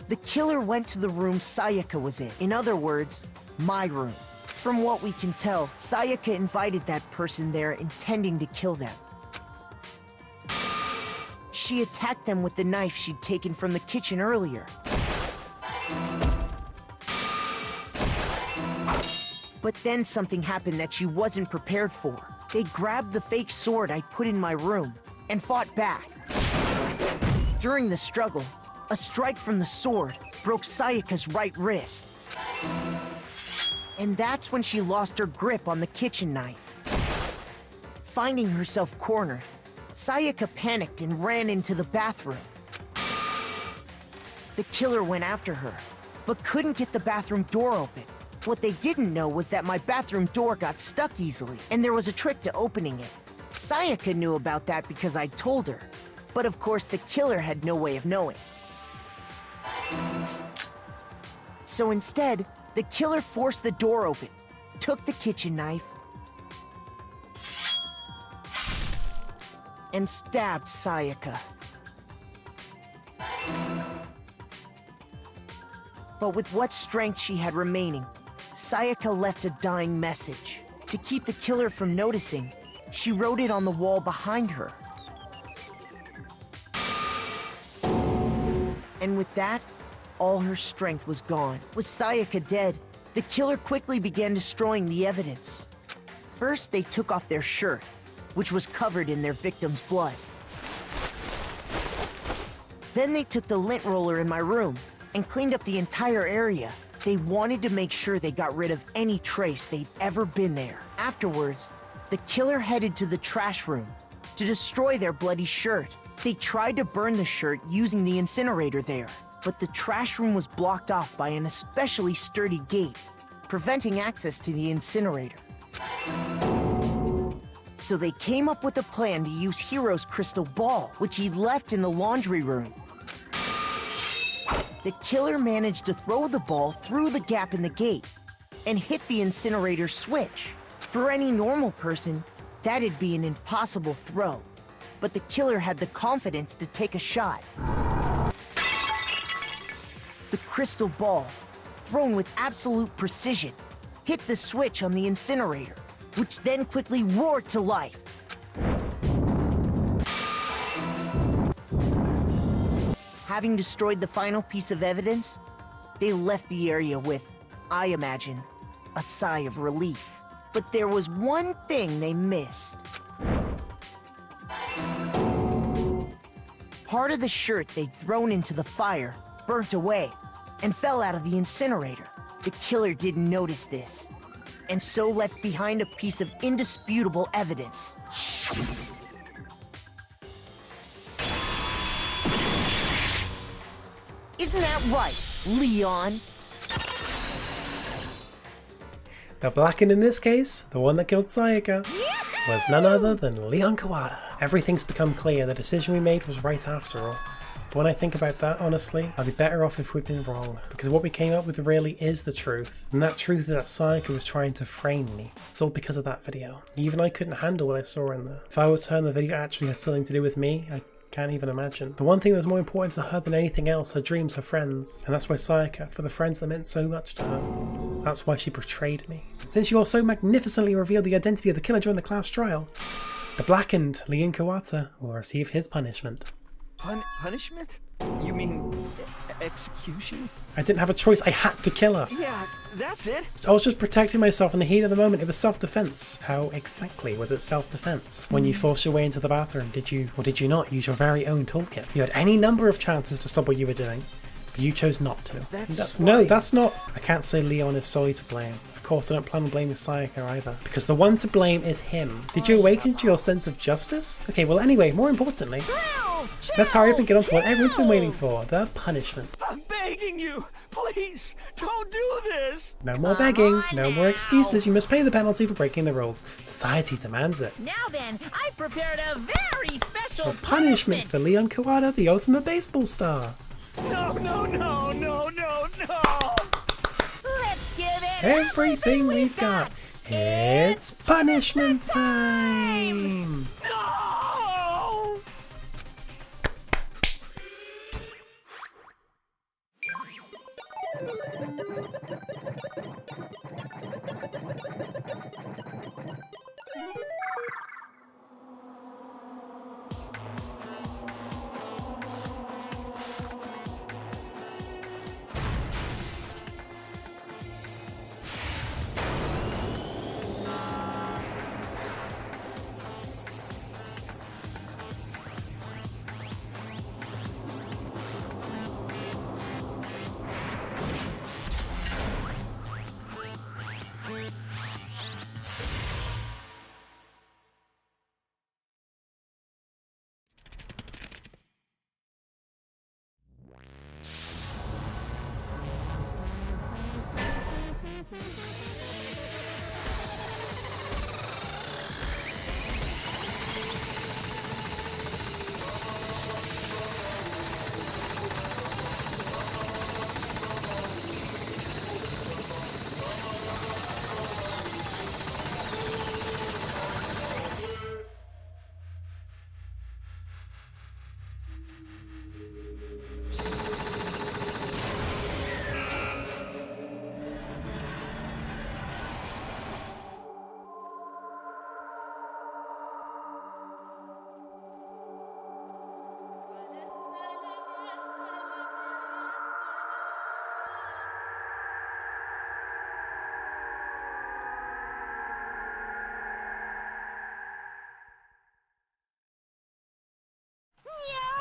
Speaker 11: the killer went to the room Sayaka was in. In other words, my room. From what we can tell, Sayaka invited that person there intending to kill them. She attacked them with the knife she'd taken from the kitchen earlier. But then something happened that she wasn't prepared for. They grabbed the fake sword I put in my room and fought back. During the struggle, a strike from the sword broke Sayaka's right wrist. And that's when she lost her grip on the kitchen knife. Finding herself cornered, Sayaka panicked and ran into the bathroom. The killer went after her, but couldn't get the bathroom door open. What they didn't know was that my bathroom door got stuck easily, and there was a trick to opening it. Sayaka knew about that because I'd told her, but of course the killer had no way of knowing. So instead, the killer forced the door open, took the kitchen knife and stabbed Sayaka. But with what strength she had remaining, Sayaka left a dying message. To keep the killer from noticing, she wrote it on the wall behind her. And with that, all her strength was gone. With Sayaka dead, the killer quickly began destroying the evidence. First, they took off their shirt, which was covered in their victim's blood. Then they took the lint roller in my room and cleaned up the entire area. They wanted to make sure they got rid of any trace they'd ever been there. Afterwards, the killer headed to the trash room to destroy their bloody shirt. They tried to burn the shirt using the incinerator there, but the trash room was blocked off by an especially sturdy gate, preventing access to the incinerator. So they came up with a plan to use Hiro's crystal ball, which he'd left in the laundry room. The killer managed to throw the ball through the gap in the gate and hit the incinerator switch. For any normal person, that'd be an impossible throw, but the killer had the confidence to take a shot. The crystal ball, thrown with absolute precision, hit the switch on the incinerator, which then quickly roared to life. Having destroyed the final piece of evidence, they left the area with, I imagine, a sigh of relief. But there was one thing they missed. Part of the shirt they'd thrown into the fire burnt away and fell out of the incinerator. The killer didn't notice this, and so left behind a piece of indisputable evidence. Isn't that right, Leon?
Speaker 2: The blackened in this case, the one that killed Sayaka, was none other than Leon Kuwata. Everything's become clear, the decision we made was right after all. But when I think about that, honestly, I'd be better off if we'd been wrong, because what we came up with really is the truth, and that truth is that Sayaka was trying to frame me. It's all because of that video. Even I couldn't handle what I saw in there. If I was her and the video actually had something to do with me, I can't even imagine. The one thing that's more important to her than anything else, her dreams, her friends. And that's why Sayaka, for the friends that meant so much to her, that's why she betrayed me. Since you all so magnificently revealed the identity of the killer during the class trial, the blackened Leon Kuwata will receive his punishment.
Speaker 13: Punishment? You mean execution?
Speaker 2: I didn't have a choice, I had to kill her.
Speaker 13: Yeah, that's it.
Speaker 2: I was just protecting myself in the heat of the moment. It was self-defense. How exactly was it self-defense? When you forced your way into the bathroom, did you or did you not use your very own toolkit? You had any number of chances to stop what you were doing, but you chose not to. No, that's not. I can't say Leon is solely to blame. Of course, I don't plan on blaming Sayaka either, because the one to blame is him. Did you awaken to your sense of justice? Okay, well anyway, more importantly, let's hurry up and get on to what everyone's been waiting for, the punishment.
Speaker 3: I'm begging you, please, don't do this!
Speaker 2: No more begging, no more excuses, you must pay the penalty for breaking the rules. Society demands it.
Speaker 6: Now then, I've prepared a very special
Speaker 2: punishment for Leon Kuwata, the ultimate baseball star.
Speaker 3: No, no, no, no, no, no!
Speaker 6: Let's give it
Speaker 2: everything we've got. It's punishment time!
Speaker 3: No!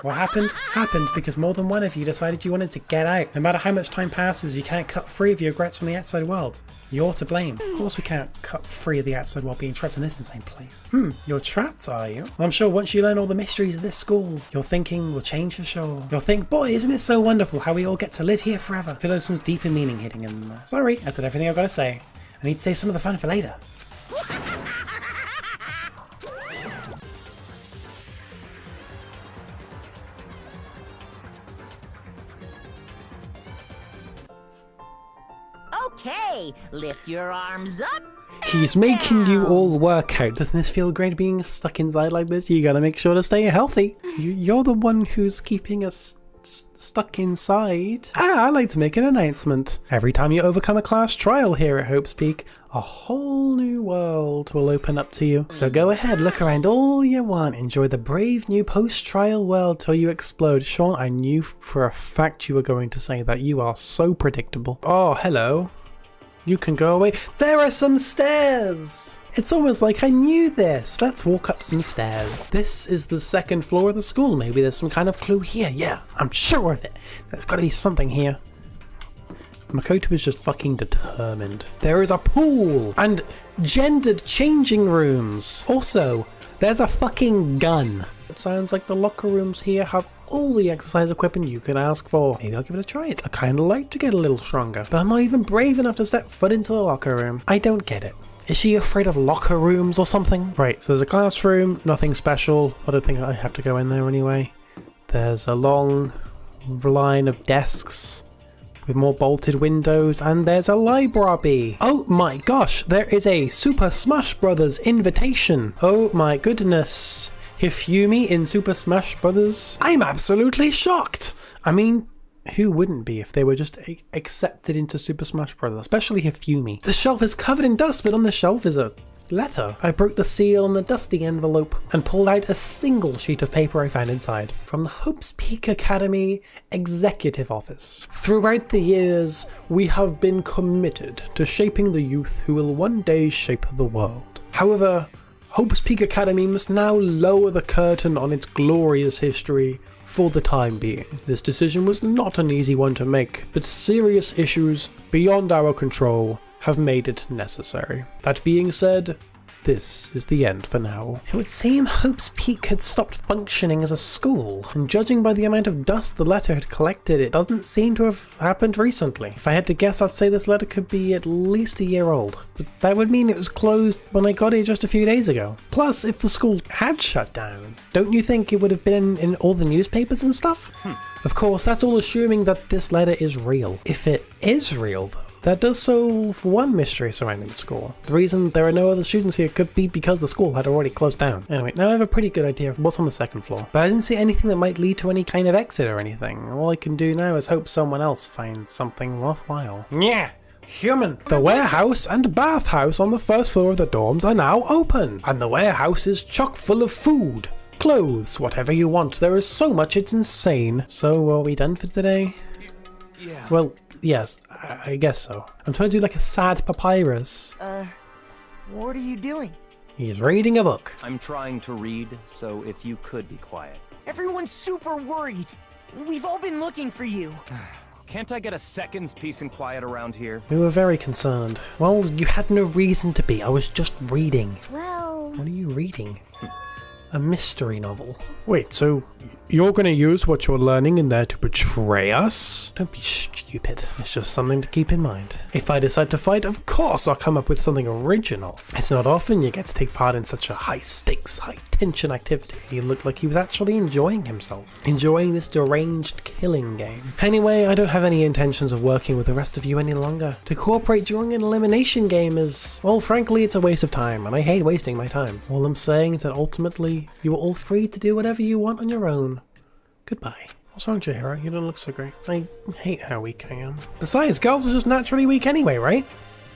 Speaker 2: What happened? Happened because more than one of you decided you wanted to get out. No matter how much time passes, you can't cut free of your regrets from the outside world. You're to blame. Of course we can't cut free of the outside world being trapped in this insane place. You're trapped, are you? Well, I'm sure once you learn all the mysteries of this school, your thinking will change for sure. You'll think, boy, isn't it so wonderful how we all get to live here forever. I feel there's some deeper meaning hidden in there. Sorry, I said everything I've got to say. I need to save some of the fun for later.
Speaker 6: Okay, lift your arms up.
Speaker 2: He's making you all work out. Doesn't this feel great being stuck inside like this? You gotta make sure to stay healthy. You're the one who's keeping us stuck inside. I'd like to make an announcement. Every time you overcome a class trial here at Hope's Peak, a whole new world will open up to you. So go ahead, look around all you want. Enjoy the brave new post-trial world till you explode. Sean, I knew for a fact you were going to say that. You are so predictable. Oh, hello. You can go away. There are some stairs! It's almost like I knew this. Let's walk up some stairs. This is the second floor of the school. Maybe there's some kind of clue here. Yeah, I'm sure of it. There's gotta be something here. Makoto is just fucking determined. There is a pool and gendered changing rooms. Also, there's a fucking gun. It sounds like the locker rooms here have all the exercise equipment you can ask for. Maybe I'll give it a try. I kind of like to get a little stronger, but I'm not even brave enough to step foot into the locker room. I don't get it. Is she afraid of locker rooms or something? Right, so there's a classroom, nothing special. I don't think I have to go in there anyway. There's a long line of desks with more bolted windows, and there's a library. Oh my gosh, there is a Super Smash Brothers invitation. Oh my goodness. Hifumi in Super Smash Brothers? I'm absolutely shocked! I mean, who wouldn't be if they were just accepted into Super Smash Brothers, especially Hifumi. The shelf is covered in dust, but on the shelf is a letter. I broke the seal on the dusty envelope and pulled out a single sheet of paper I found inside. From the Hope's Peak Academy Executive Office. Throughout the years, we have been committed to shaping the youth who will one day shape the world. However, Hope's Peak Academy must now lower the curtain on its glorious history for the time being. This decision was not an easy one to make, but serious issues beyond our control have made it necessary. That being said, this is the end for now. It would seem Hope's Peak had stopped functioning as a school, and judging by the amount of dust the letter had collected, it doesn't seem to have happened recently. If I had to guess, I'd say this letter could be at least a year old, but that would mean it was closed when I got it just a few days ago. Plus, if the school had shut down, don't you think it would have been in all the newspapers and stuff? Of course, that's all assuming that this letter is real. If it is real, though, that does solve one mystery surrounding the school. The reason there are no other students here could be because the school had already closed down. Anyway, now I have a pretty good idea of what's on the second floor, but I didn't see anything that might lead to any kind of exit or anything. All I can do now is hope someone else finds something worthwhile. Yeah! Human! The warehouse and bathhouse on the first floor of the dorms are now open, and the warehouse is chock full of food, clothes, whatever you want. There is so much, it's insane. So, are we done for today?
Speaker 7: Yeah.
Speaker 2: Well, yes, I guess so. I'm trying to do like a sad papyrus.
Speaker 11: What are you doing?
Speaker 2: He's reading a book.
Speaker 10: I'm trying to read, so if you could be quiet.
Speaker 11: Everyone's super worried. We've all been looking for you.
Speaker 10: Can't I get a second's peace and quiet around here?
Speaker 2: We were very concerned. Well, you had no reason to be. I was just reading.
Speaker 14: Well...
Speaker 2: What are you reading? A mystery novel. Wait, so you're gonna use what you're learning in there to betray us? Don't be stupid. It's just something to keep in mind. If I decide to fight, of course I'll come up with something original. It's not often you get to take part in such a high-stakes, high-tension activity. He looked like he was actually enjoying himself. Enjoying this deranged killing game. Anyway, I don't have any intentions of working with the rest of you any longer. To cooperate during an elimination game is, well, frankly, it's a waste of time, and I hate wasting my time. All I'm saying is that ultimately, you are all free to do whatever you want on your own. Goodbye. What's wrong, Chihiro? You don't look so great. I hate how weak I am. Besides, girls are just naturally weak anyway, right?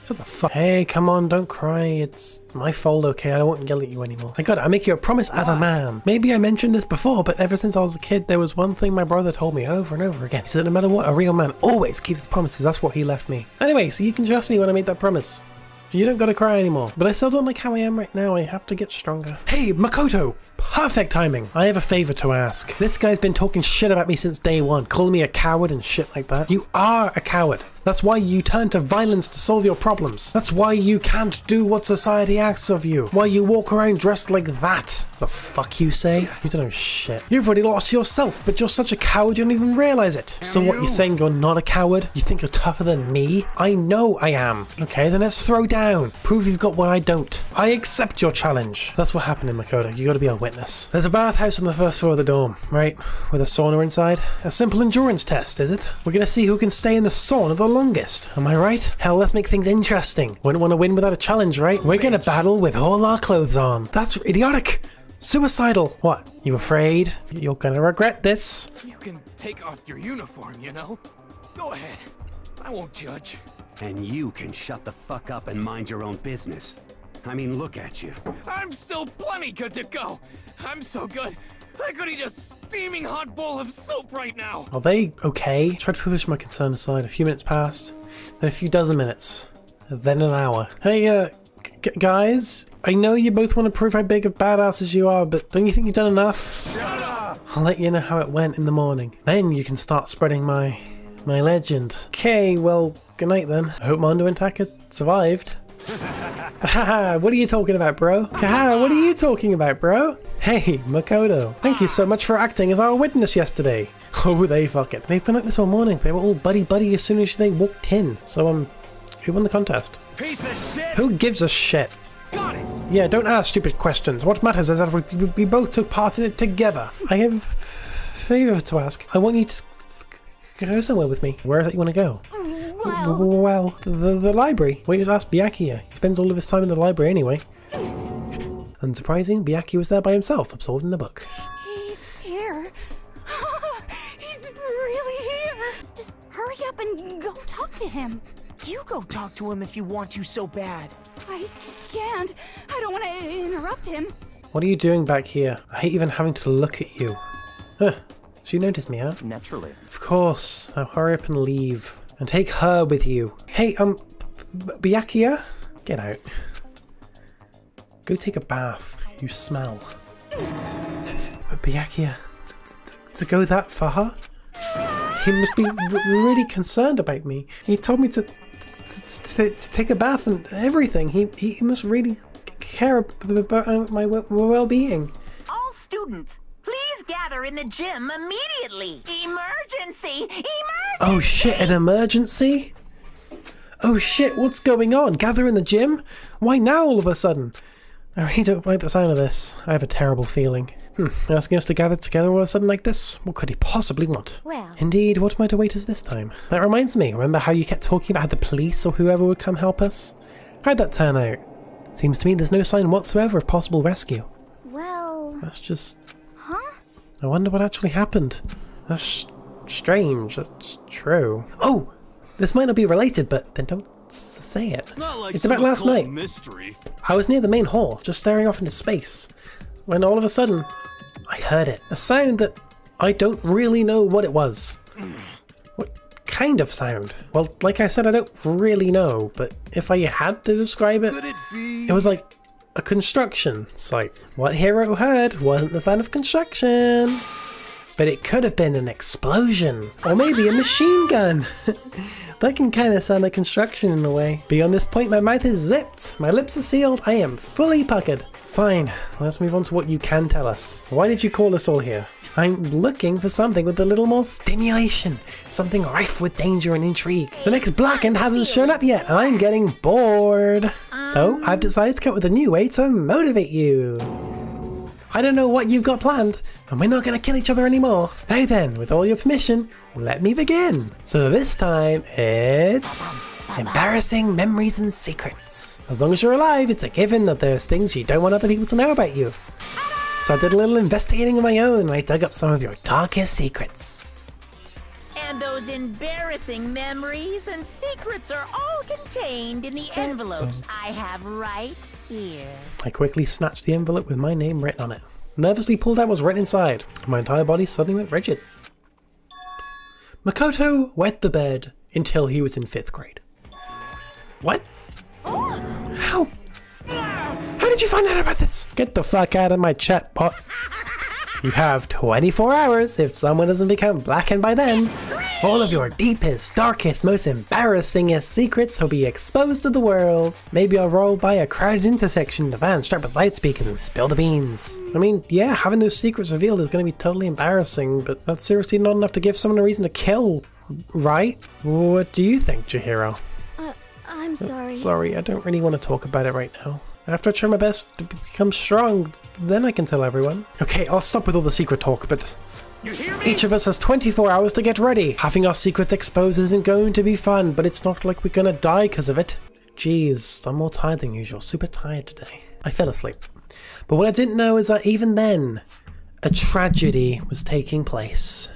Speaker 2: Shut the fuck. Hey, come on, don't cry. It's my fault, okay? I don't want to yell at you anymore. I got it. I make you a promise as a man. Maybe I mentioned this before, but ever since I was a kid, there was one thing my brother told me over and over again. He said no matter what, a real man always keeps his promises. That's what he left me. Anyway, so you can trust me when I made that promise. You don't gotta cry anymore. But I still don't like how I am right now. I have to get stronger. Hey, Makoto! Perfect timing. I have a favor to ask. This guy's been talking shit about me since day one, calling me a coward and shit like that. You are a coward. That's why you turn to violence to solve your problems. That's why you can't do what society asks of you. Why you walk around dressed like that. The fuck you say? You don't know shit. You've already lost yourself, but you're such a coward you don't even realize it. So what, you're saying you're not a coward? You think you're tougher than me? I know I am. Okay, then let's throw down. Prove you've got what I don't. I accept your challenge. That's what happened in Makoto. You gotta be a witness. There's a bathhouse on the first floor of the dorm, right? With a sauna inside. A simple endurance test, is it? We're gonna see who can stay in the sauna the longest. Am I right? Hell, let's make things interesting. Wouldn't want to win without a challenge, right? We're gonna battle with all our clothes on. That's idiotic. Suicidal. What? You afraid? You're gonna regret this.
Speaker 7: You can take off your uniform, you know? Go ahead. I won't judge.
Speaker 3: And you can shut the fuck up and mind your own business. I mean, look at you.
Speaker 7: I'm still plenty good to go. I'm so good. I could eat a steaming hot bowl of soup right now.
Speaker 2: Are they okay? Tried to push my concern aside. A few minutes passed, then a few dozen minutes, then an hour. Hey, guys, I know you both want to prove how big of badasses you are, but don't you think you've done enough?
Speaker 3: Shut up!
Speaker 2: I'll let you know how it went in the morning. Then you can start spreading my legend. Okay, well, good night then. I hope Mondo and Taka survived. Haha, what are you talking about, bro? Haha, what are you talking about, bro? Hey, Makoto, thank you so much for acting as our witness yesterday. Oh, they fucking. They've been like this all morning. They were all buddy-buddy as soon as they walked in. So, who won the contest?
Speaker 3: Piece of shit!
Speaker 2: Who gives a shit?
Speaker 3: Got it!
Speaker 2: Yeah, don't ask stupid questions. What matters is that we both took part in it together. I have a favor to ask. I want you to go somewhere with me. Where is it you want to go? Well, the library. Wait, just ask Byakuya. He spends all of his time in the library anyway. Unsurprising, Byakuya was there by himself, absorbed in the book.
Speaker 14: He's here. He's really here. Just hurry up and go talk to him.
Speaker 11: You go talk to him if you want to so bad.
Speaker 14: I can't. I don't want to interrupt him.
Speaker 2: What are you doing back here? I hate even having to look at you. Huh. She noticed me, huh?
Speaker 10: Naturally.
Speaker 2: Of course. Now hurry up and leave. And take her with you. Hey, Byakuya? Get out. Go take a bath. You smell. But Byakuya, to go that far? He must be really concerned about me. He told me to take a bath and everything. He must really care about my well-being.
Speaker 5: All students, please gather in the gym immediately. Emergency! Emergency!
Speaker 2: Oh shit, an emergency? Oh shit, what's going on? Gather in the gym? Why now all of a sudden? I really don't like the sound of this. I have a terrible feeling. Asking us to gather together all of a sudden like this? What could he possibly want?
Speaker 4: Well.
Speaker 2: Indeed, what might await us this time? That reminds me, remember how you kept talking about how the police or whoever would come help us? How'd that turn out? Seems to me there's no sign whatsoever of possible rescue.
Speaker 14: Well...
Speaker 2: That's just...
Speaker 14: Huh?
Speaker 2: I wonder what actually happened. That's strange. That's true. Oh! This might not be related, but then don't say it. It's about last night.
Speaker 9: Mystery.
Speaker 2: I was near the main hall, just staring off into space, when all of a sudden, I heard it. A sound that I don't really know what it was. What kind of sound? Well, like I said, I don't really know, but if I had to describe it, it was like a construction site. What Hiro heard wasn't the sound of construction, but it could have been an explosion, or maybe a machine gun. That can kind of sound like construction in a way. Beyond this point, my mouth is zipped, my lips are sealed, I am fully puckered. Fine, let's move on to what you can tell us. Why did you call us all here? I'm looking for something with a little more stimulation, something rife with danger and intrigue. The next Blackened hasn't shown up yet, and I'm getting bored. So I've decided to come up with a new way to motivate you. I don't know what you've got planned, and we're not going to kill each other anymore. Now then, with all your permission, let me begin. So this time, it's embarrassing memories and secrets. As long as you're alive, it's a given that there's things you don't want other people to know about you. So I did a little investigating of my own, and I dug up some of your darkest secrets.
Speaker 6: And those embarrassing memories and secrets are all contained in the envelopes I have right here.
Speaker 2: I quickly snatched the envelope with my name written on it. Nervously pulled out what's written inside. My entire body suddenly went rigid. Makoto wet the bed until he was in 5th grade. What? How? How did did you find out about this? Get the fuck out of my chat bot. You have 24 hours if someone doesn't become blackened by then. All of your deepest, darkest, most embarrassingest secrets will be exposed to the world. Maybe I'll roll by a crowded intersection, the van strapped with loudspeakers, and spill the beans. I mean, yeah, having those secrets revealed is going to be totally embarrassing, but that's seriously not enough to give someone a reason to kill, right? What do you think, Chihiro?
Speaker 8: I'm sorry.
Speaker 2: Sorry, I don't really want to talk about it right now. After I try my best to become strong, then I can tell everyone. Okay, I'll stop with all the secret talk, but each of us has 24 hours to get ready. Having our secrets exposed isn't going to be fun, but it's not like we're gonna die because of it. Jeez, I'm more tired than usual. Super tired today. I fell asleep. But what I didn't know is that even then, a tragedy was taking place.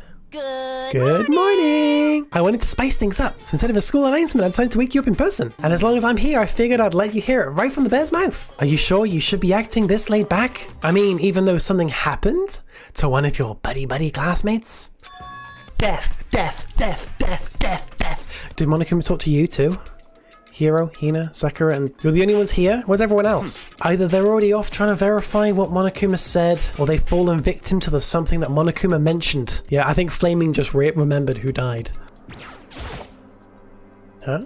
Speaker 2: Good morning! I wanted to spice things up, so instead of a school announcement, I decided to wake you up in person. And as long as I'm here, I figured I'd let you hear it right from the bear's mouth. Are you sure you should be acting this laid back? I mean, even though something happened to one of your buddy classmates? Death, death, death, death, death, death. Did Monokuma talk to you too? Hiro, Hina, Sakura, and you're the only ones here? Where's everyone else? Either they're already off trying to verify what Monokuma said, or they've fallen victim to the something that Monokuma mentioned. Yeah, I think Flaming just remembered who died. Huh?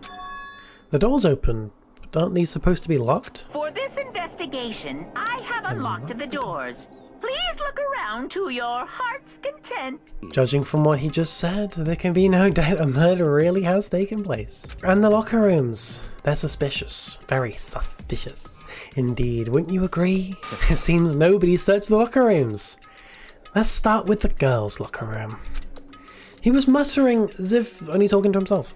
Speaker 2: The door's open, but aren't these supposed to be locked?
Speaker 5: For this investigation, I have unlocked the doors. Please look around to your heart's content.
Speaker 2: Judging from what he just said, there can be no doubt a murder really has taken place. And the locker rooms, they're suspicious. Very suspicious. Indeed, wouldn't you agree? It seems nobody searched the locker rooms. Let's start with the girls' locker room. He was muttering as if only talking to himself.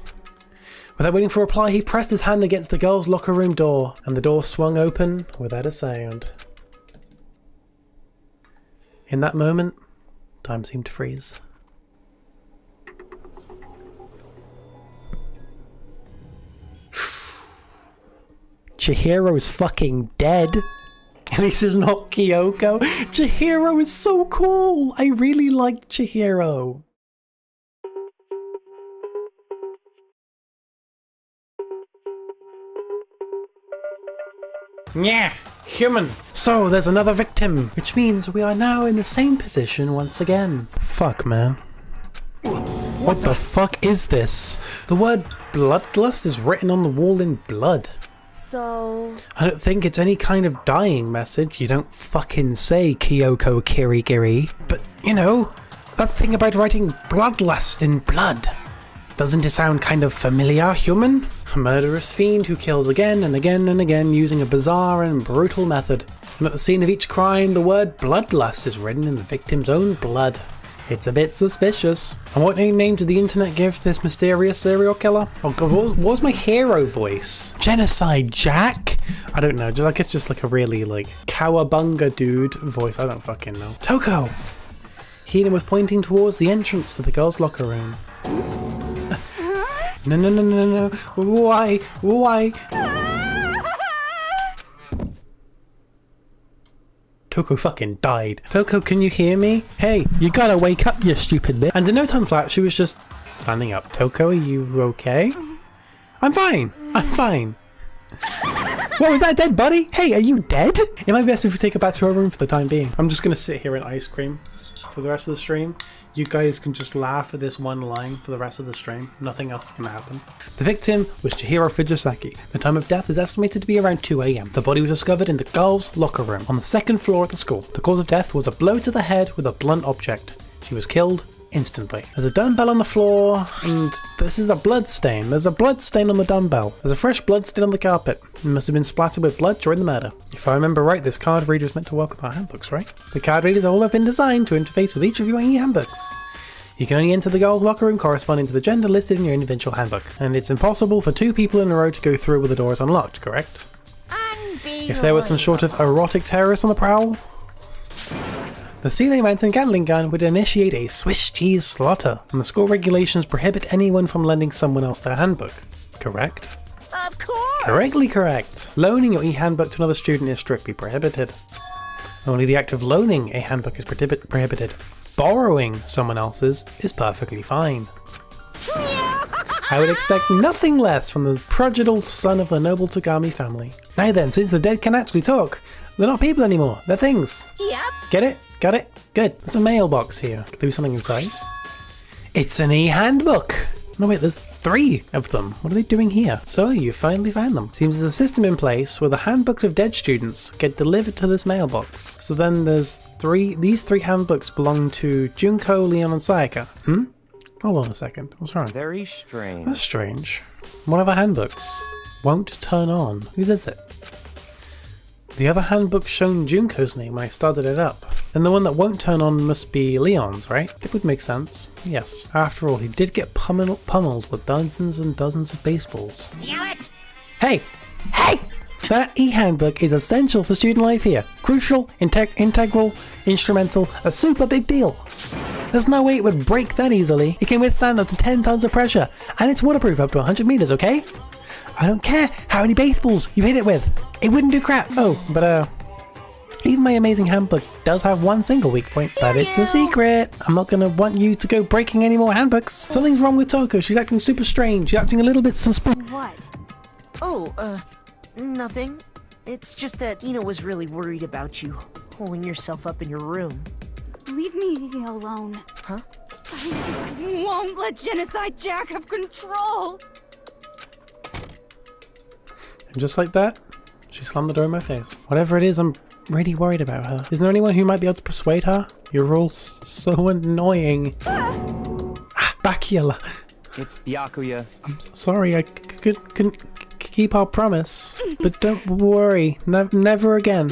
Speaker 2: Without waiting for a reply, he pressed his hand against the girls' locker room door, and the door swung open without a sound. In that moment, time seemed to freeze. Chihiro's fucking dead. At least it's not Kyoko. Chihiro is so cool. I really like Chihiro. Yeah, human. So there's another victim, which means we are now in the same position once again. Fuck, man. What the fuck is this? The word bloodlust is written on the wall in blood.
Speaker 8: So...
Speaker 2: I don't think it's any kind of dying message. You don't fucking say Kyoko Kirigiri. But, you know, that thing about writing bloodlust in blood. Doesn't it sound kind of familiar, human? A murderous fiend who kills again and again and again using a bizarre and brutal method. And at the scene of each crime, the word bloodlust is written in the victim's own blood. It's a bit suspicious. And what name did the internet give this mysterious serial killer? Oh god, what was my hero voice? Genocide Jack? I don't know, it's just like a really like cowabunga dude voice. I don't fucking know. Toko! Hina was pointing towards the entrance to the girls' locker room. No. Why? Toko fucking died. Toko, can you hear me? Hey, you gotta wake up, you stupid bitch. And in no time flat, she was just standing up. Toko, are you okay? I'm fine. What, was that a dead body? Hey, are you dead? It might be best if we take her back to her room for the time being. I'm just gonna sit here and ice cream for the rest of the stream. You guys can just laugh at this one line for the rest of the stream. Nothing else is going to happen. The victim was Chihiro Fujisaki. The time of death is estimated to be around 2 AM. The body was discovered in the girls' locker room on the second floor of the school. The cause of death was a blow to the head with a blunt object. She was killed instantly. There's a dumbbell on the floor, and this is a blood stain. There's a blood stain on the dumbbell. There's a fresh blood stain on the carpet. It must have been splattered with blood during the murder. If I remember right, this card reader is meant to work with our handbooks, right? The card readers all have been designed to interface with each of your handbooks. You can only enter the girls' locker room corresponding to the gender listed in your individual handbook, and it's impossible for 2 people in a row to go through with the doors unlocked, correct? If there was some sort of erotic terrorist on the prowl, the ceiling mountain Gatling gun would initiate a Swiss cheese slaughter, and the school regulations prohibit anyone from lending someone else their handbook, correct?
Speaker 6: Of course!
Speaker 2: Correctly correct! Loaning your e-handbook to another student is strictly prohibited. Only the act of loaning a handbook is prohibited. Borrowing someone else's is perfectly fine. I would expect nothing less from the prodigal son of the noble Togami family. Now then, since the dead can actually talk, they're not people anymore, they're things.
Speaker 6: Yep.
Speaker 2: Get it? Got it? Good. There's a mailbox here. Could there be something inside? It's an e-handbook! No wait, there's 3 of them. What are they doing here? So you finally found them. Seems there's a system in place where the handbooks of dead students get delivered to this mailbox. So then there's these 3 handbooks belong to Junko, Leon and Sayaka. Hold on a second. What's wrong?
Speaker 10: Very strange.
Speaker 2: That's strange. One of the handbooks won't turn on. Whose is it? The other handbook shown Junko's name when I started it up. And the one that won't turn on must be Leon's, right? It would make sense. Yes. After all, he did get pummeled with dozens and dozens of baseballs.
Speaker 5: Damn it!
Speaker 2: Hey! Hey! That e-handbook is essential for student life here. Crucial, integral, instrumental, a super big deal. There's no way it would break that easily. It can withstand up to 10 tons of pressure, and it's waterproof up to 100 meters, okay? I don't care how many baseballs you hit it with. It wouldn't do crap. Oh, but even my amazing handbook does have one single weak point, but it's a secret. I'm not gonna want you to go breaking any more handbooks. Something's wrong with Toko. She's acting super strange. She's acting a little bit suspicious.
Speaker 8: What?
Speaker 11: Oh, nothing. It's just that Ina was really worried about you, holding yourself up in your room.
Speaker 14: Leave me alone.
Speaker 11: Huh?
Speaker 14: I won't let Genocide Jack have control.
Speaker 2: And just like that, she slammed the door in my face. Whatever it is, I'm really worried about her. Isn't there anyone who might be able to persuade her? You're all so annoying. Bakula.
Speaker 10: It's Byakuya.
Speaker 2: I'm sorry, I couldn't keep our promise. But don't worry, never again.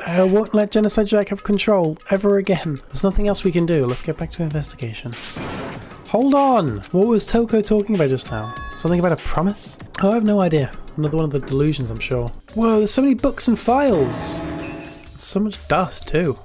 Speaker 2: I won't let Genocide Jack have control ever again. There's nothing else we can do. Let's get back to investigation. Hold on! What was Toko talking about just now? Something about a promise? Oh, I have no idea. Another one of the delusions, I'm sure. Whoa, there's so many books and files! So much dust, too.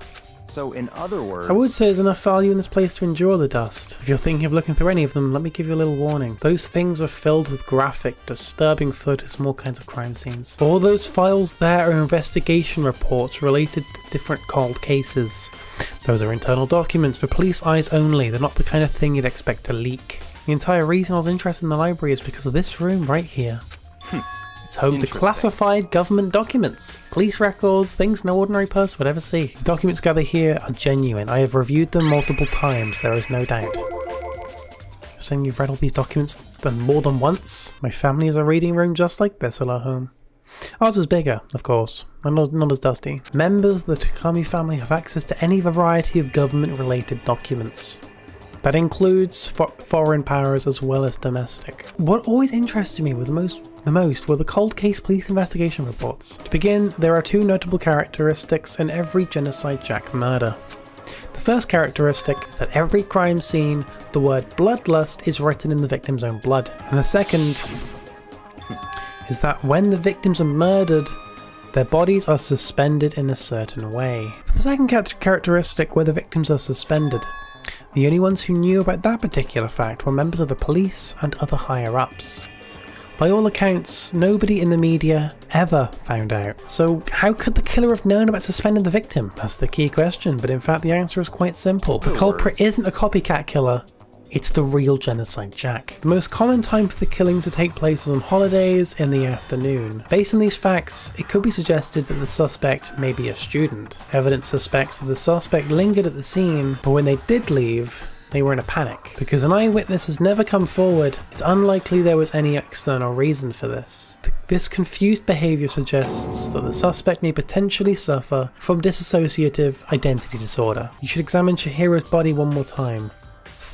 Speaker 10: So, in other words...
Speaker 2: I would say there's enough value in this place to endure the dust. If you're thinking of looking through any of them, let me give you a little warning. Those things are filled with graphic, disturbing photos from all kinds of crime scenes. All those files there are investigation reports related to different cold cases. Those are internal documents for police eyes only. They're not the kind of thing you'd expect to leak. The entire reason I was interested in the library is because of this room right here. It's home to classified government documents, police records, things no ordinary person would ever see. The documents gathered here are genuine. I have reviewed them multiple times, there is no doubt. You're saying you've read all these documents more than once? My family has a reading room just like this at our home. Ours is bigger, of course, and not as dusty. Members of the Takami family have access to any variety of government-related documents. That includes foreign powers as well as domestic. What always interested me the most were the cold case police investigation reports. To begin, there are 2 notable characteristics in every Genocide Jack murder. The first characteristic is that every crime scene, the word bloodlust is written in the victim's own blood. And the second is that when the victims are murdered, their bodies are suspended in a certain way. For the second characteristic, where the victims are suspended, the only ones who knew about that particular fact were members of the police and other higher-ups. By all accounts, nobody in the media ever found out. So how could the killer have known about suspending the victim? That's the key question, but in fact the answer is quite simple. The culprit isn't a copycat killer, it's the real Genocide Jack. The most common time for the killings to take place was on holidays in the afternoon. Based on these facts, it could be suggested that the suspect may be a student. Evidence suspects that the suspect lingered at the scene, but when they did leave, they were in a panic. Because an eyewitness has never come forward, it's unlikely there was any external reason for this. This confused behaviour suggests that the suspect may potentially suffer from dissociative identity disorder. You should examine Chihiro's body one more time.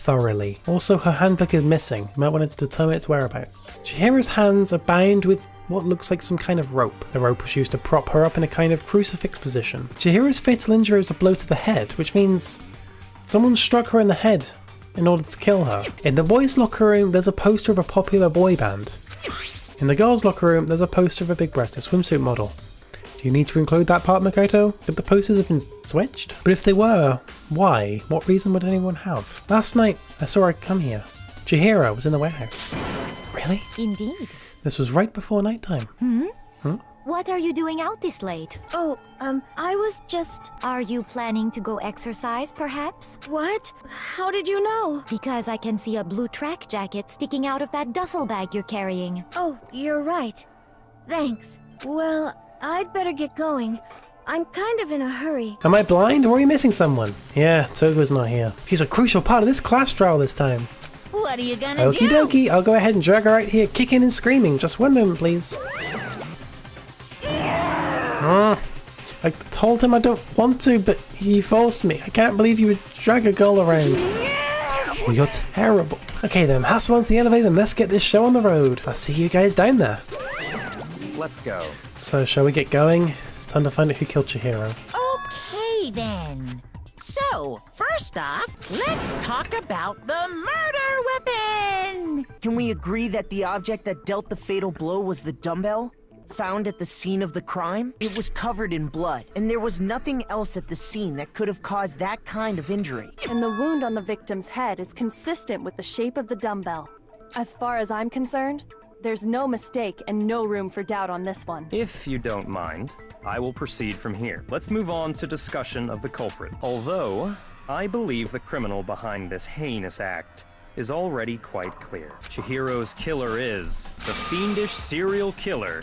Speaker 2: Thoroughly. Also, her handbook is missing. You might want to determine its whereabouts. Chihiro's hands are bound with what looks like some kind of rope. The rope was used to prop her up in a kind of crucifix position. Chihiro's fatal injury was a blow to the head, which means someone struck her in the head in order to kill her. In the boys' locker room, there's a poster of a popular boy band. In the girls' locker room, there's a poster of a big-breasted swimsuit model. Do you need to include that part, Makoto? Could the posters have been switched? But if they were, why? What reason would anyone have? Last night, I saw her come here. Chihiro was in the warehouse. Really?
Speaker 4: Indeed.
Speaker 2: This was right before nighttime.
Speaker 4: What are you doing out this late?
Speaker 8: Oh, I was just...
Speaker 4: Are you planning to go exercise, perhaps?
Speaker 8: What? How did you know?
Speaker 4: Because I can see a blue track jacket sticking out of that duffel bag you're carrying.
Speaker 8: Oh, you're right. Thanks. Well, I'd better get going. I'm kind of in a hurry.
Speaker 2: Am I blind or are we missing someone? Yeah, Toko's not here. She's a crucial part of this class trial this time.
Speaker 6: What are you gonna do?
Speaker 2: Okie dokie, I'll go ahead and drag her out here, kicking and screaming. Just one moment, please. I told him I don't want to, but he forced me. I can't believe you would drag a girl around. Oh, you're terrible. Okay then, hustle onto the elevator and let's get this show on the road. I'll see you guys down there.
Speaker 10: Let's go.
Speaker 2: So, shall we get going? It's time to find out who killed Chihiro.
Speaker 6: Okay then. So, first off, let's talk about the murder weapon!
Speaker 11: Can we agree that the object that dealt the fatal blow was the dumbbell? Found at the scene of the crime? It was covered in blood, and there was nothing else at the scene that could have caused that kind of injury.
Speaker 1: And the wound on the victim's head is consistent with the shape of the dumbbell. As far as I'm concerned, there's no mistake and no room for doubt on this one.
Speaker 10: If you don't mind, I will proceed from here. Let's move on to discussion of the culprit. Although, I believe the criminal behind this heinous act is already quite clear. Chihiro's killer is the fiendish serial killer,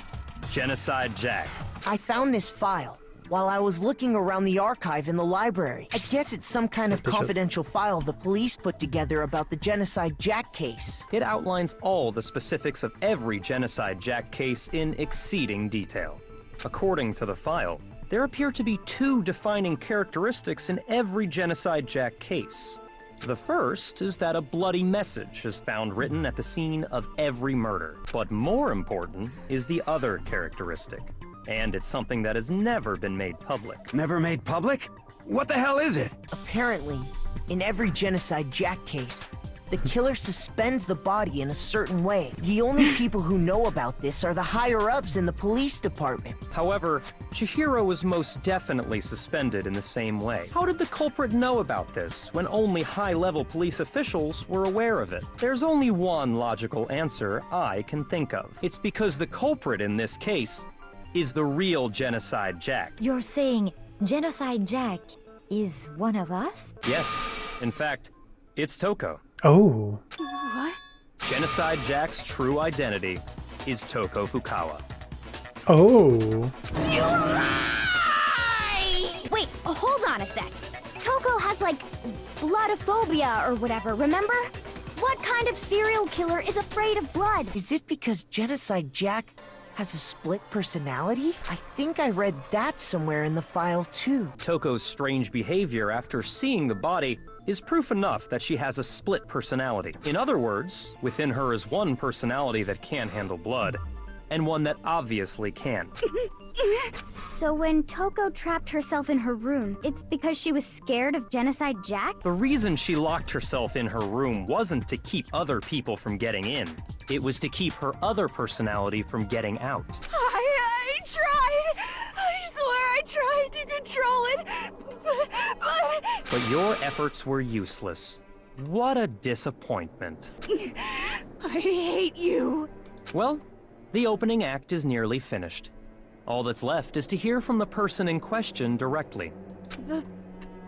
Speaker 10: Genocide Jack.
Speaker 11: I found this file while I was looking around the archive in the library. I guess it's some kind of confidential file the police put together about the Genocide Jack case.
Speaker 10: It outlines all the specifics of every Genocide Jack case in exceeding detail. According to the file, there appear to be two defining characteristics in every Genocide Jack case. The first is that a bloody message is found written at the scene of every murder. But more important is the other characteristic, and it's something that has never been made public.
Speaker 3: Never made public? What the hell is it?
Speaker 11: Apparently, in every Genocide Jack case, the killer suspends the body in a certain way. The only people who know about this are the higher-ups in the police department.
Speaker 10: However, Chihiro was most definitely suspended in the same way. How did the culprit know about this when only high-level police officials were aware of it? There's only one logical answer I can think of. It's because the culprit in this case is the real Genocide Jack.
Speaker 4: You're saying Genocide Jack is one of us?
Speaker 10: Yes. In fact, it's Toko.
Speaker 2: Oh.
Speaker 14: What?
Speaker 10: Genocide Jack's true identity is Toko Fukawa.
Speaker 2: Oh.
Speaker 8: You lie!
Speaker 14: Wait, hold on a sec. Toko has, like, bloodophobia or whatever, remember? What kind of serial killer is afraid of blood?
Speaker 11: Is it because Genocide Jack has a split personality? I think I read that somewhere in the file, too.
Speaker 10: Toko's strange behavior after seeing the body is proof enough that she has a split personality. In other words, within her is one personality that can't handle blood, and one that obviously can.
Speaker 14: So when Toko trapped herself in her room, it's because she was scared of Genocide Jack?
Speaker 10: The reason she locked herself in her room wasn't to keep other people from getting in. It was to keep her other personality from getting out.
Speaker 14: I tried! I swear I tried to control it,
Speaker 10: But your efforts were useless. What a disappointment.
Speaker 14: I hate you.
Speaker 10: Well, the opening act is nearly finished. All that's left is to hear from the person in question directly.
Speaker 14: The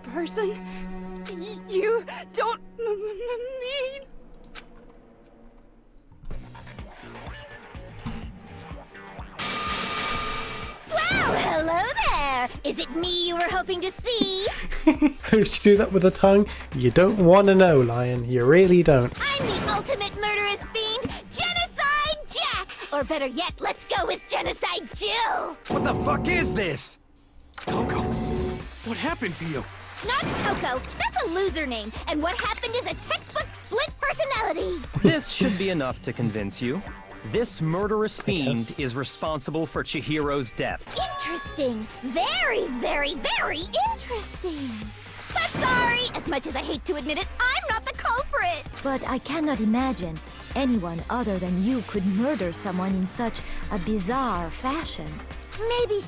Speaker 14: person you don't mean?
Speaker 8: Well, hello there! Is it me you were hoping to see?
Speaker 2: How did you do that with a tongue? You don't want to know, Lion. You really don't.
Speaker 8: I'm the ultimate murderous fiend, Genocide Jack! Or better yet, let's go with Genocide Jill!
Speaker 3: What the fuck is this? Toko, what happened to you?
Speaker 8: Not Toko, that's a loser name, and what happened is a textbook split personality!
Speaker 10: This should be enough to convince you. This murderous fiend is responsible for Chihiro's death.
Speaker 8: Interesting. Very, very, very interesting. But sorry, as much as I hate to admit it, I'm not the culprit.
Speaker 4: But I cannot imagine anyone other than you could murder someone in such a bizarre fashion.
Speaker 8: Maybe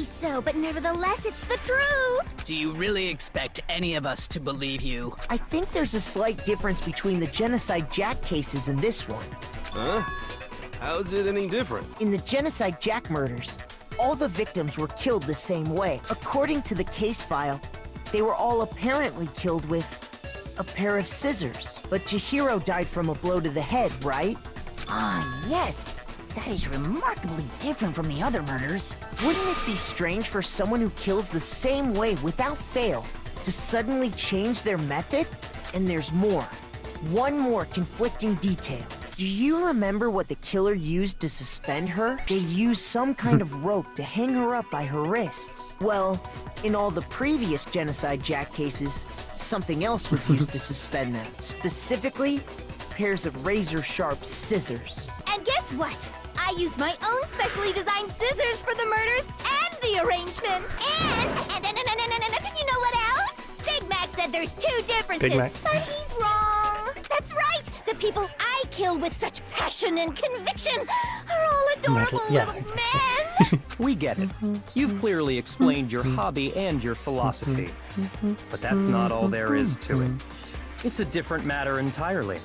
Speaker 8: so, but nevertheless, it's the truth.
Speaker 12: Do you really expect any of us to believe you?
Speaker 11: I think there's a slight difference between the Genocide Jack cases and this one.
Speaker 3: Huh?
Speaker 9: How's it any different?
Speaker 11: In the Genocide Jack murders, all the victims were killed the same way. According to the case file, they were all apparently killed with a pair of scissors. But Chihiro died from a blow to the head, right?
Speaker 6: Ah, yes. That is remarkably different from the other murders.
Speaker 11: Wouldn't it be strange for someone who kills the same way without fail to suddenly change their method? And there's more. One more conflicting detail. Do you remember what the killer used to suspend her? They used some kind of rope to hang her up by her wrists. Well, in all the previous Genocide Jack cases, something else was used to suspend them. Specifically, pairs of razor-sharp scissors.
Speaker 14: And guess what? I used my own specially designed scissors for the murders and the arrangement. And you know what else? Big Mac said there's two differences,
Speaker 2: Big Mac.
Speaker 14: but he's wrong. That's right. The people I kill with such passion and conviction are all adorable little men.
Speaker 10: We get it. You've clearly explained your hobby and your philosophy. But that's not all there is to it. It's a different matter entirely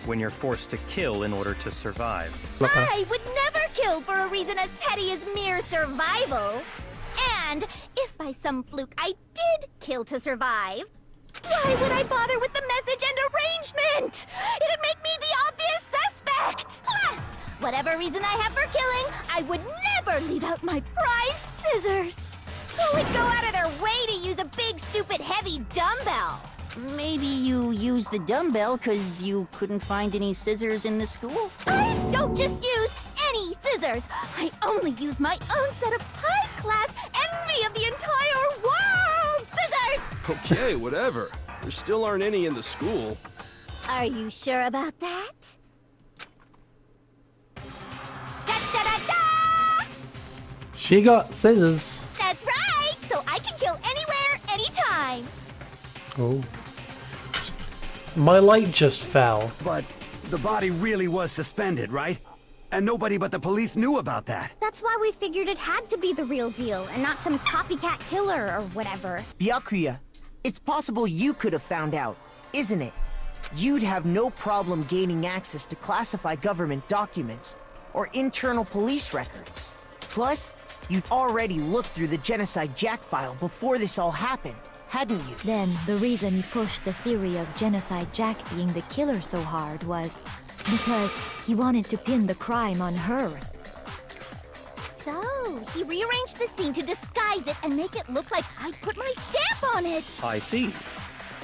Speaker 10: when you're forced to kill in order to survive.
Speaker 14: I would never kill for a reason as petty as mere survival. And if by some fluke I did kill to survive, why would I bother with the message and arrangement? It'd make me the obvious suspect. Plus, whatever reason I have for killing, I would never leave out my prized scissors. Who would go out of their way to use a big, stupid, heavy dumbbell?
Speaker 6: Maybe you used the dumbbell because you couldn't find any scissors in the school?
Speaker 14: I don't just use any scissors. I only use my own set of high-class envy of the entire world scissors!
Speaker 9: Okay, whatever. There still aren't any in the school.
Speaker 14: Are you sure about that? Da-da-da-da!
Speaker 2: She got scissors.
Speaker 14: That's right! So I can kill anywhere, anytime.
Speaker 2: Oh. My light just fell.
Speaker 3: But the body really was suspended, right? And nobody but the police knew about that.
Speaker 14: That's why we figured it had to be the real deal and not some copycat killer or whatever.
Speaker 11: Byakuya, it's possible you could have found out, isn't it? You'd have no problem gaining access to classified government documents or internal police records. Plus, you'd already looked through the Genocide Jack file before this all happened, hadn't you?
Speaker 4: Then the reason he pushed the theory of Genocide Jack being the killer so hard was because he wanted to pin the crime on her.
Speaker 14: So, he rearranged the scene to disguise it and make it look like I put my stamp on it.
Speaker 10: I see.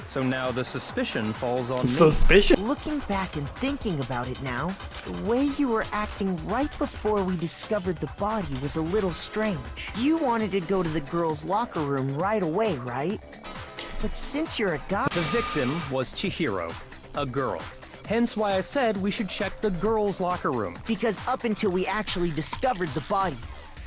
Speaker 10: So now the suspicion falls on me.
Speaker 2: Suspicion?
Speaker 11: Looking back and thinking about it now, the way you were acting right before we discovered the body was a little strange. You wanted to go to the girls' locker room right away, right? But since you're a guy...
Speaker 10: The victim was Chihiro, a girl. Hence why I said we should check the girls' locker room.
Speaker 11: Because up until we actually discovered the body,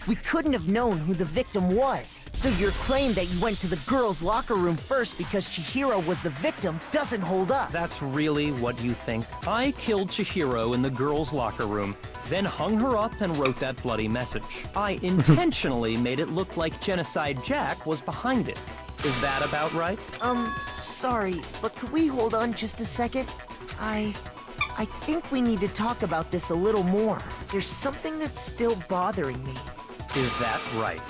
Speaker 11: we couldn't have known who the victim was. So your claim that you went to the girls' locker room first because Chihiro was the victim doesn't hold up.
Speaker 10: That's really what you think? I killed Chihiro in the girls' locker room, then hung her up and wrote that bloody message. I intentionally made it look like Genocide Jack was behind it. Is that about right?
Speaker 11: Sorry, but could we hold on just a second? I think we need to talk about this a little more. There's something that's still bothering me.
Speaker 10: Is that right?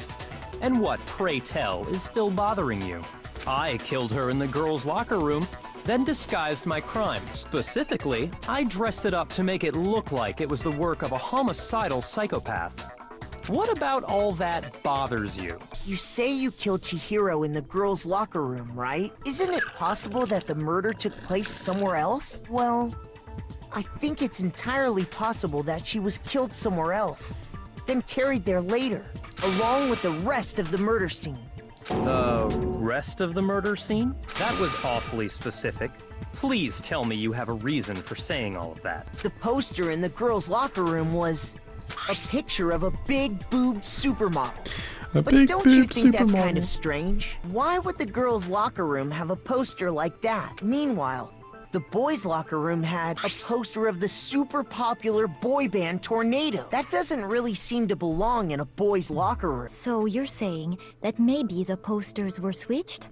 Speaker 10: And what, pray tell, is still bothering you? I killed her in the girls' locker room, then disguised my crime. Specifically, I dressed it up to make it look like it was the work of a homicidal psychopath. What about all that bothers you?
Speaker 11: You say you killed Chihiro in the girls' locker room, right? Isn't it possible that the murder took place somewhere else? Well, I think it's entirely possible that she was killed somewhere else, then carried there later, along with the rest of the murder scene.
Speaker 10: The rest of the murder scene? That was awfully specific. Please tell me you have a reason for saying all of that.
Speaker 11: The poster in the girls' locker room was a picture of a big-boobed supermodel. But don't you think that's kind of strange? Why would the girls' locker room have a poster like that? Meanwhile, the boys' locker room had a poster of the super popular boy band Tornado. That doesn't really seem to belong in a boys' locker room.
Speaker 4: So you're saying that maybe the posters were switched?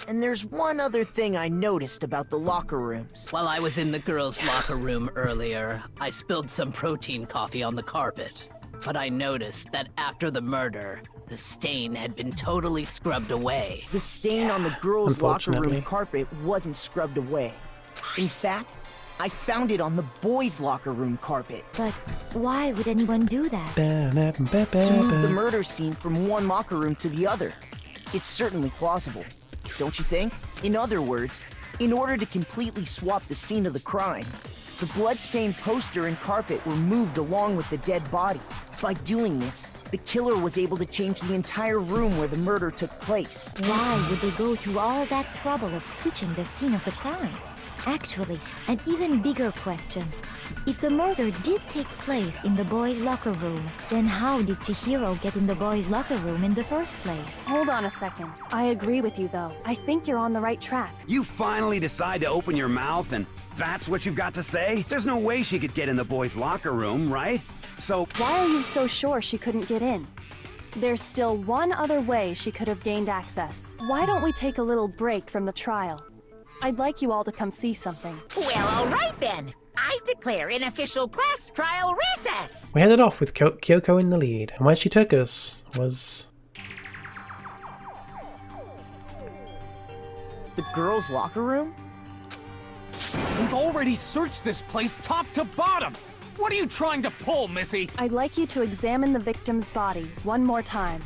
Speaker 11: And there's one other thing I noticed about the locker rooms.
Speaker 12: While I was in the girls' locker room earlier, I spilled some protein coffee on the carpet. But I noticed that after the murder, the stain had been totally scrubbed away.
Speaker 11: The stain on the girls' locker room carpet wasn't scrubbed away. In fact, I found it on the boys' locker room carpet.
Speaker 4: But why would anyone do that?
Speaker 11: To move the murder scene from one locker room to the other. It's certainly plausible, don't you think? In other words, in order to completely swap the scene of the crime, the blood-stained poster and carpet were moved along with the dead body. By doing this, the killer was able to change the entire room where the murder took place.
Speaker 4: Why would they go through all that trouble of switching the scene of the crime? Actually, an even bigger question. If the murder did take place in the boys' locker room, then how did Chihiro get in the boys' locker room in the first place?
Speaker 15: Hold on a second. I agree with you, though. I think you're on the right track.
Speaker 3: You finally decide to open your mouth and that's what you've got to say? There's no way she could get in the boys' locker room, right? So...
Speaker 15: Why are you so sure she couldn't get in? There's still one other way she could have gained access. Why don't we take a little break from the trial? I'd like you all to come see something.
Speaker 6: Well, all right then. I declare an official class trial recess.
Speaker 2: We headed off with Kyoko in the lead, and where she took us was...
Speaker 11: The girls' locker room?
Speaker 7: We've already searched this place top to bottom. What are you trying to pull, Missy?
Speaker 15: I'd like you to examine the victim's body one more time.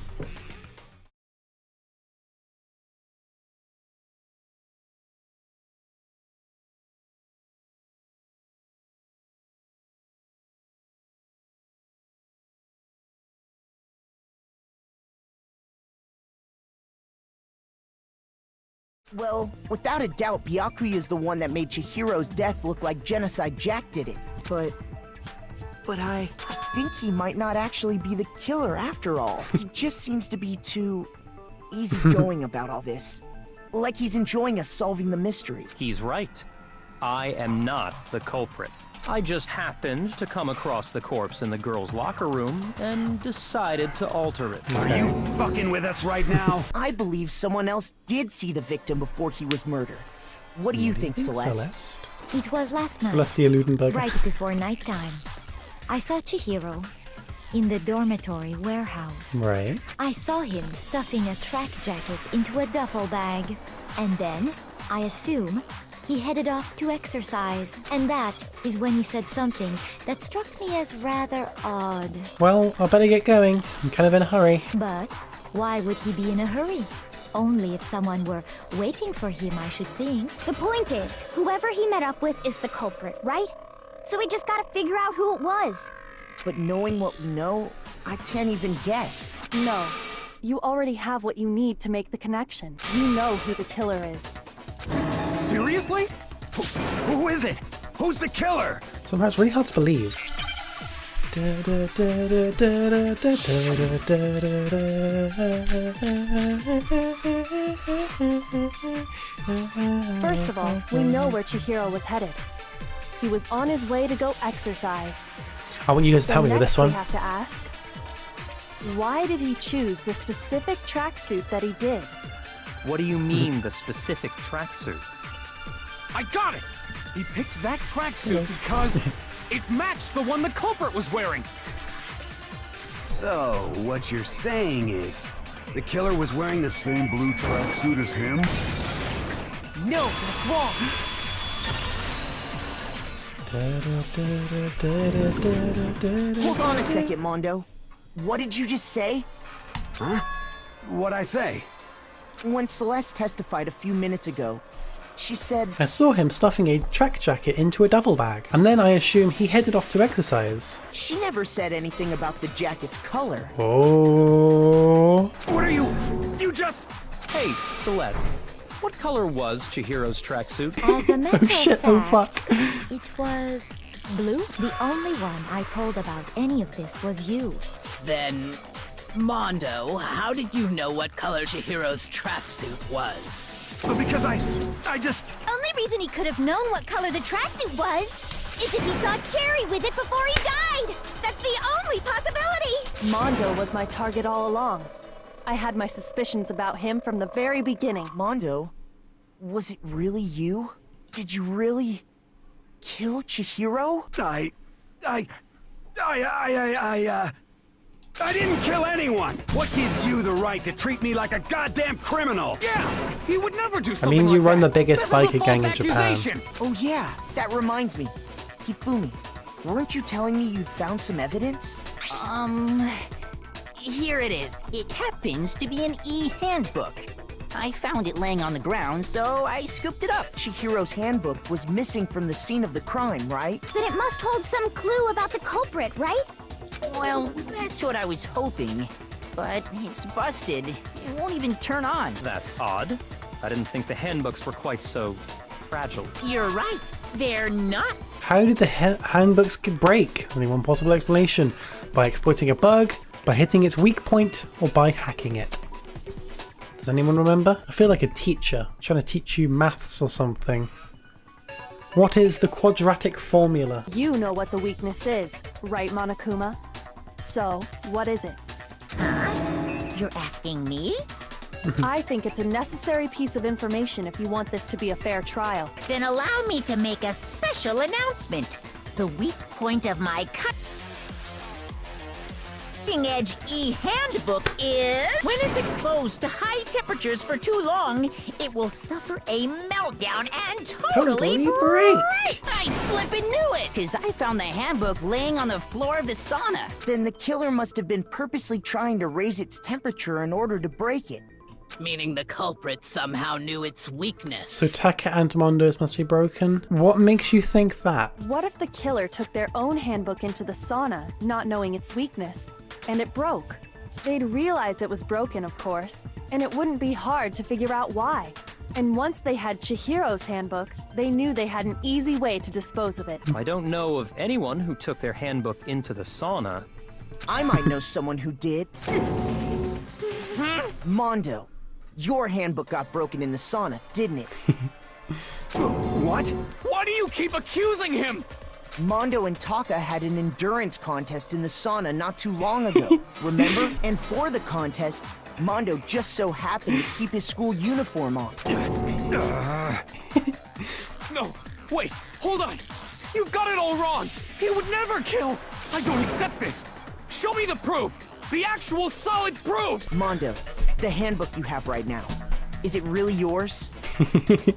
Speaker 11: Well, without a doubt, Byakuya is the one that made Chihiro's death look like Genocide Jack did it. But I think he might not actually be the killer after all. He just seems to be too easygoing about all this. Like he's enjoying us solving the mystery.
Speaker 10: He's right. I am not the culprit. I just happened to come across the corpse in the girls' locker room and decided to alter it.
Speaker 3: Are you fucking with us right now?
Speaker 11: I believe someone else did see the victim before he was murdered. What do you think, Celeste?
Speaker 4: It was last night,
Speaker 2: Celestia Ludenberger.
Speaker 4: right before nighttime. I saw Chihiro in the dormitory warehouse.
Speaker 2: Right.
Speaker 4: I saw him stuffing a track jacket into a duffel bag. And then, I assume, he headed off to exercise. And that is when he said something that struck me as rather odd.
Speaker 2: Well, I better get going. I'm kind of in a hurry.
Speaker 4: But why would he be in a hurry? Only if someone were waiting for him, I should think.
Speaker 8: The point is, whoever he met up with is the culprit, right? So we just gotta figure out who it was.
Speaker 11: But knowing what we know, I can't even guess.
Speaker 15: No. You already have what you need to make the connection. You know who the killer is.
Speaker 3: Seriously? Who is it? Who's the killer?
Speaker 2: Somehow it's really hard to believe.
Speaker 15: First of all, we know where Chihiro was headed. He was on his way to go exercise.
Speaker 2: I want you guys to tell me with this one.
Speaker 15: We have to ask, why did he choose the specific tracksuit that he did?
Speaker 10: What do you mean, the specific tracksuit?
Speaker 7: I got it! He picked that tracksuit because it matched the one the culprit was wearing.
Speaker 3: So, what you're saying is, the killer was wearing the same blue tracksuit as him?
Speaker 11: No, that's wrong! Hold on a second, Mondo. What did you just say?
Speaker 3: Huh? What'd I say?
Speaker 11: When Celeste testified a few minutes ago, she said...
Speaker 2: I saw him stuffing a track jacket into a duffel bag, and then I assume he headed off to exercise.
Speaker 11: She never said anything about the jacket's color.
Speaker 2: Oh...
Speaker 3: What are you... You just...
Speaker 10: Hey, Celeste. What color was Chihiro's tracksuit?
Speaker 4: As a matter
Speaker 2: Oh shit,
Speaker 4: of
Speaker 2: oh
Speaker 4: fact,
Speaker 2: fuck.
Speaker 4: it was blue. The only one I told about any of this was you.
Speaker 12: Then, Mondo, how did you know what color Chihiro's tracksuit was?
Speaker 3: Because I just...
Speaker 8: Only reason he could have known what color the tracksuit was is if he saw Cherry with it before he died! That's the only possibility!
Speaker 15: Mondo was my target all along. I had my suspicions about him from the very beginning.
Speaker 11: Mondo, Was it really you? Did you really kill Chihiro?
Speaker 3: I didn't kill anyone! What gives you the right to treat me like a goddamn criminal?
Speaker 7: Yeah, he would never do
Speaker 2: I
Speaker 7: something
Speaker 2: mean, you
Speaker 7: like
Speaker 2: run
Speaker 7: that.
Speaker 2: the biggest
Speaker 7: This is a
Speaker 2: biker gang in
Speaker 7: false
Speaker 2: Japan.
Speaker 7: accusation.
Speaker 11: Oh yeah, that reminds me. Hifumi, weren't you telling me you'd found some evidence?
Speaker 6: Here it is. It happens to be an e-handbook. I found it laying on the ground, so I scooped it up.
Speaker 11: Chihiro's handbook was missing from the scene of the crime, right?
Speaker 14: Then it must hold some clue about the culprit, right?
Speaker 6: Well, that's what I was hoping. But it's busted. It won't even turn on.
Speaker 10: That's odd. I didn't think the handbooks were quite so fragile.
Speaker 6: You're right. They're not.
Speaker 2: How did the handbooks break? There's only one possible explanation. By exploiting a bug, by hitting its weak point, or by hacking it. Does anyone remember? I feel like a teacher trying to teach you maths or something. What is the quadratic formula?
Speaker 15: You know what the weakness is, right, Monokuma? So, what is it?
Speaker 6: You're asking me?
Speaker 15: I think it's a necessary piece of information if you want this to be a fair trial.
Speaker 6: Then allow me to make a special announcement. The weak point of my cutting-edge e-handbook is... When it's exposed to high temperatures for too long, it will suffer a meltdown and totally break! I flippin' knew it! Because I found the handbook laying on the floor of the sauna.
Speaker 11: Then the killer must have been purposely trying to raise its temperature in order to break it.
Speaker 12: Meaning the culprit somehow knew its weakness.
Speaker 2: So Taka and Mondo's must be broken? What makes you think that?
Speaker 15: What if the killer took their own handbook into the sauna, not knowing its weakness, and it broke? They'd realize it was broken, of course, and it wouldn't be hard to figure out why. And once they had Chihiro's handbook, they knew they had an easy way to dispose of it.
Speaker 10: I don't know of anyone who took their handbook into the sauna.
Speaker 11: I might know someone who did. Mondo, your handbook got broken in the sauna, didn't it?
Speaker 3: What?
Speaker 7: Why do you keep accusing him?
Speaker 11: Mondo and Taka had an endurance contest in the sauna not too long ago, remember? And for the contest, Mondo just so happened to keep his school uniform on.
Speaker 7: No, wait, hold on. You've got it all wrong. He would never kill. I don't accept this. Show me the proof. The actual solid proof.
Speaker 11: Mondo, the handbook you have right now, is it really yours?
Speaker 3: The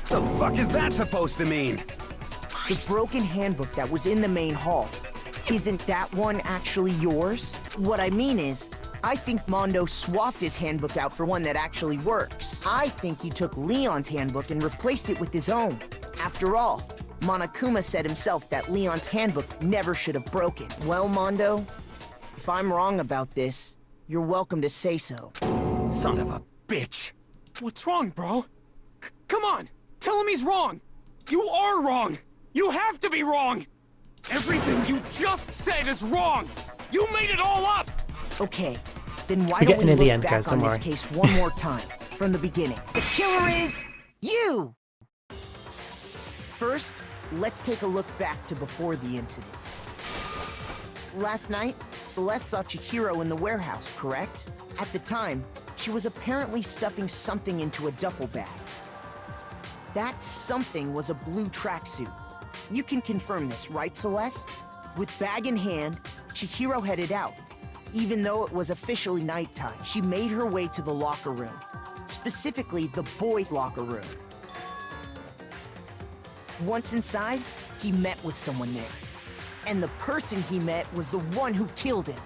Speaker 3: fuck is that supposed to mean?
Speaker 11: The broken handbook that was in the main hall, isn't that one actually yours? What I mean is, I think Mondo swapped his handbook out for one that actually works. I think he took Leon's handbook and replaced it with his own. After all, Monokuma said himself that Leon's handbook never should have broken. Well, Mondo, if I'm wrong about this, you're welcome to say so.
Speaker 3: Son of a bitch.
Speaker 7: What's wrong, bro? Come on, tell him he's wrong. You are wrong. You have to be wrong. Everything you just said is wrong. You made it all up.
Speaker 11: Okay, then why
Speaker 2: We're
Speaker 11: don't
Speaker 2: getting
Speaker 11: we
Speaker 2: to the
Speaker 11: look
Speaker 2: end,
Speaker 11: back
Speaker 2: guys,
Speaker 11: on
Speaker 2: don't
Speaker 11: this
Speaker 2: worry.
Speaker 11: case one more time, from the beginning. The killer is you! First, let's take a look back to before the incident. Last night, Celeste saw Chihiro in the warehouse, correct? At the time, she was apparently stuffing something into a duffel bag. That something was a blue tracksuit. You can confirm this, right, Celeste? With bag in hand, Chihiro headed out. Even though it was officially nighttime, she made her way to the locker room. Specifically, the boys' locker room. Once inside, he met with someone there. And the person he met was the one who killed him.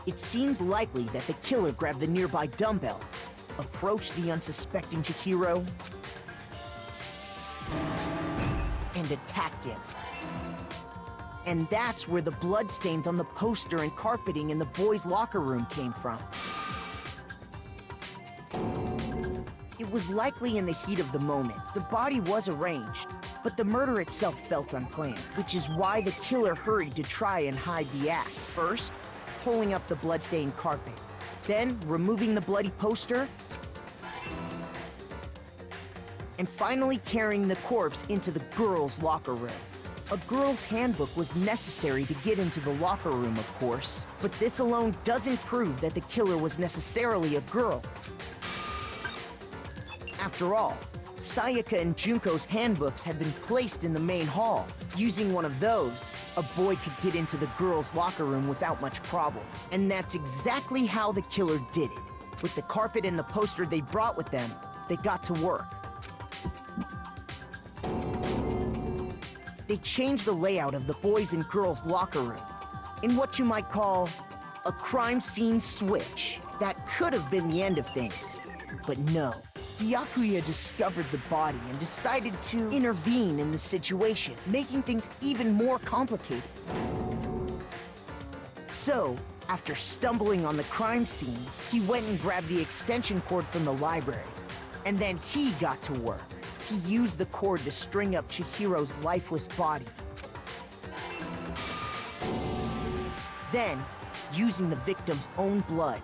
Speaker 11: It seems likely that the killer grabbed the nearby dumbbell, approached the unsuspecting Chihiro, and attacked him. And that's where the bloodstains on the poster and carpeting in the boys' locker room came from. It was likely in the heat of the moment. The body was arranged, but the murder itself felt unplanned, which is why the killer hurried to try and hide the act. First, pulling up the bloodstained carpet, then removing the bloody poster, and finally carrying the corpse into the girls' locker room. A girl's handbook was necessary to get into the locker room, of course, but this alone doesn't prove that the killer was necessarily a girl. After all, Sayaka and Junko's handbooks had been placed in the main hall. Using one of those, a boy could get into the girls' locker room without much problem. And that's exactly how the killer did it. With the carpet and the poster they brought with them, they got to work. They changed the layout of the boys' and girls' locker room in what you might call a crime scene switch. That could have been the end of things, but no. Byakuya discovered the body and decided to intervene in the situation, making things even more complicated. So, after stumbling on the crime scene, he went and grabbed the extension cord from the library. And then he got to work. He used the cord to string up Chihiro's lifeless body. Then, using the victim's own blood,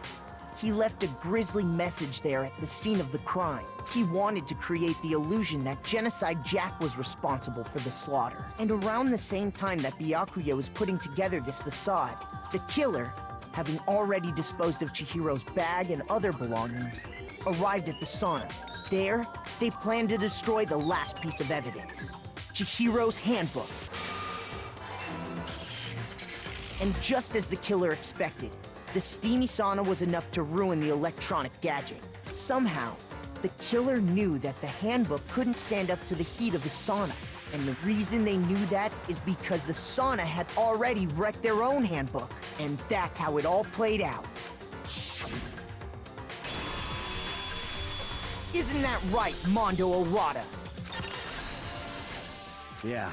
Speaker 11: he left a grisly message there at the scene of the crime. He wanted to create the illusion that Genocide Jack was responsible for the slaughter. And around the same time that Byakuya was putting together this facade, the killer, having already disposed of Chihiro's bag and other belongings, arrived at the sauna. There, they planned to destroy the last piece of evidence, Chihiro's handbook. And just as the killer expected, the steamy sauna was enough to ruin the electronic gadget. Somehow, the killer knew that the handbook couldn't stand up to the heat of the sauna. And the reason they knew that is because the sauna had already wrecked their own handbook. And that's how it all played out. Isn't that right, Mondo Owada?
Speaker 3: Yeah,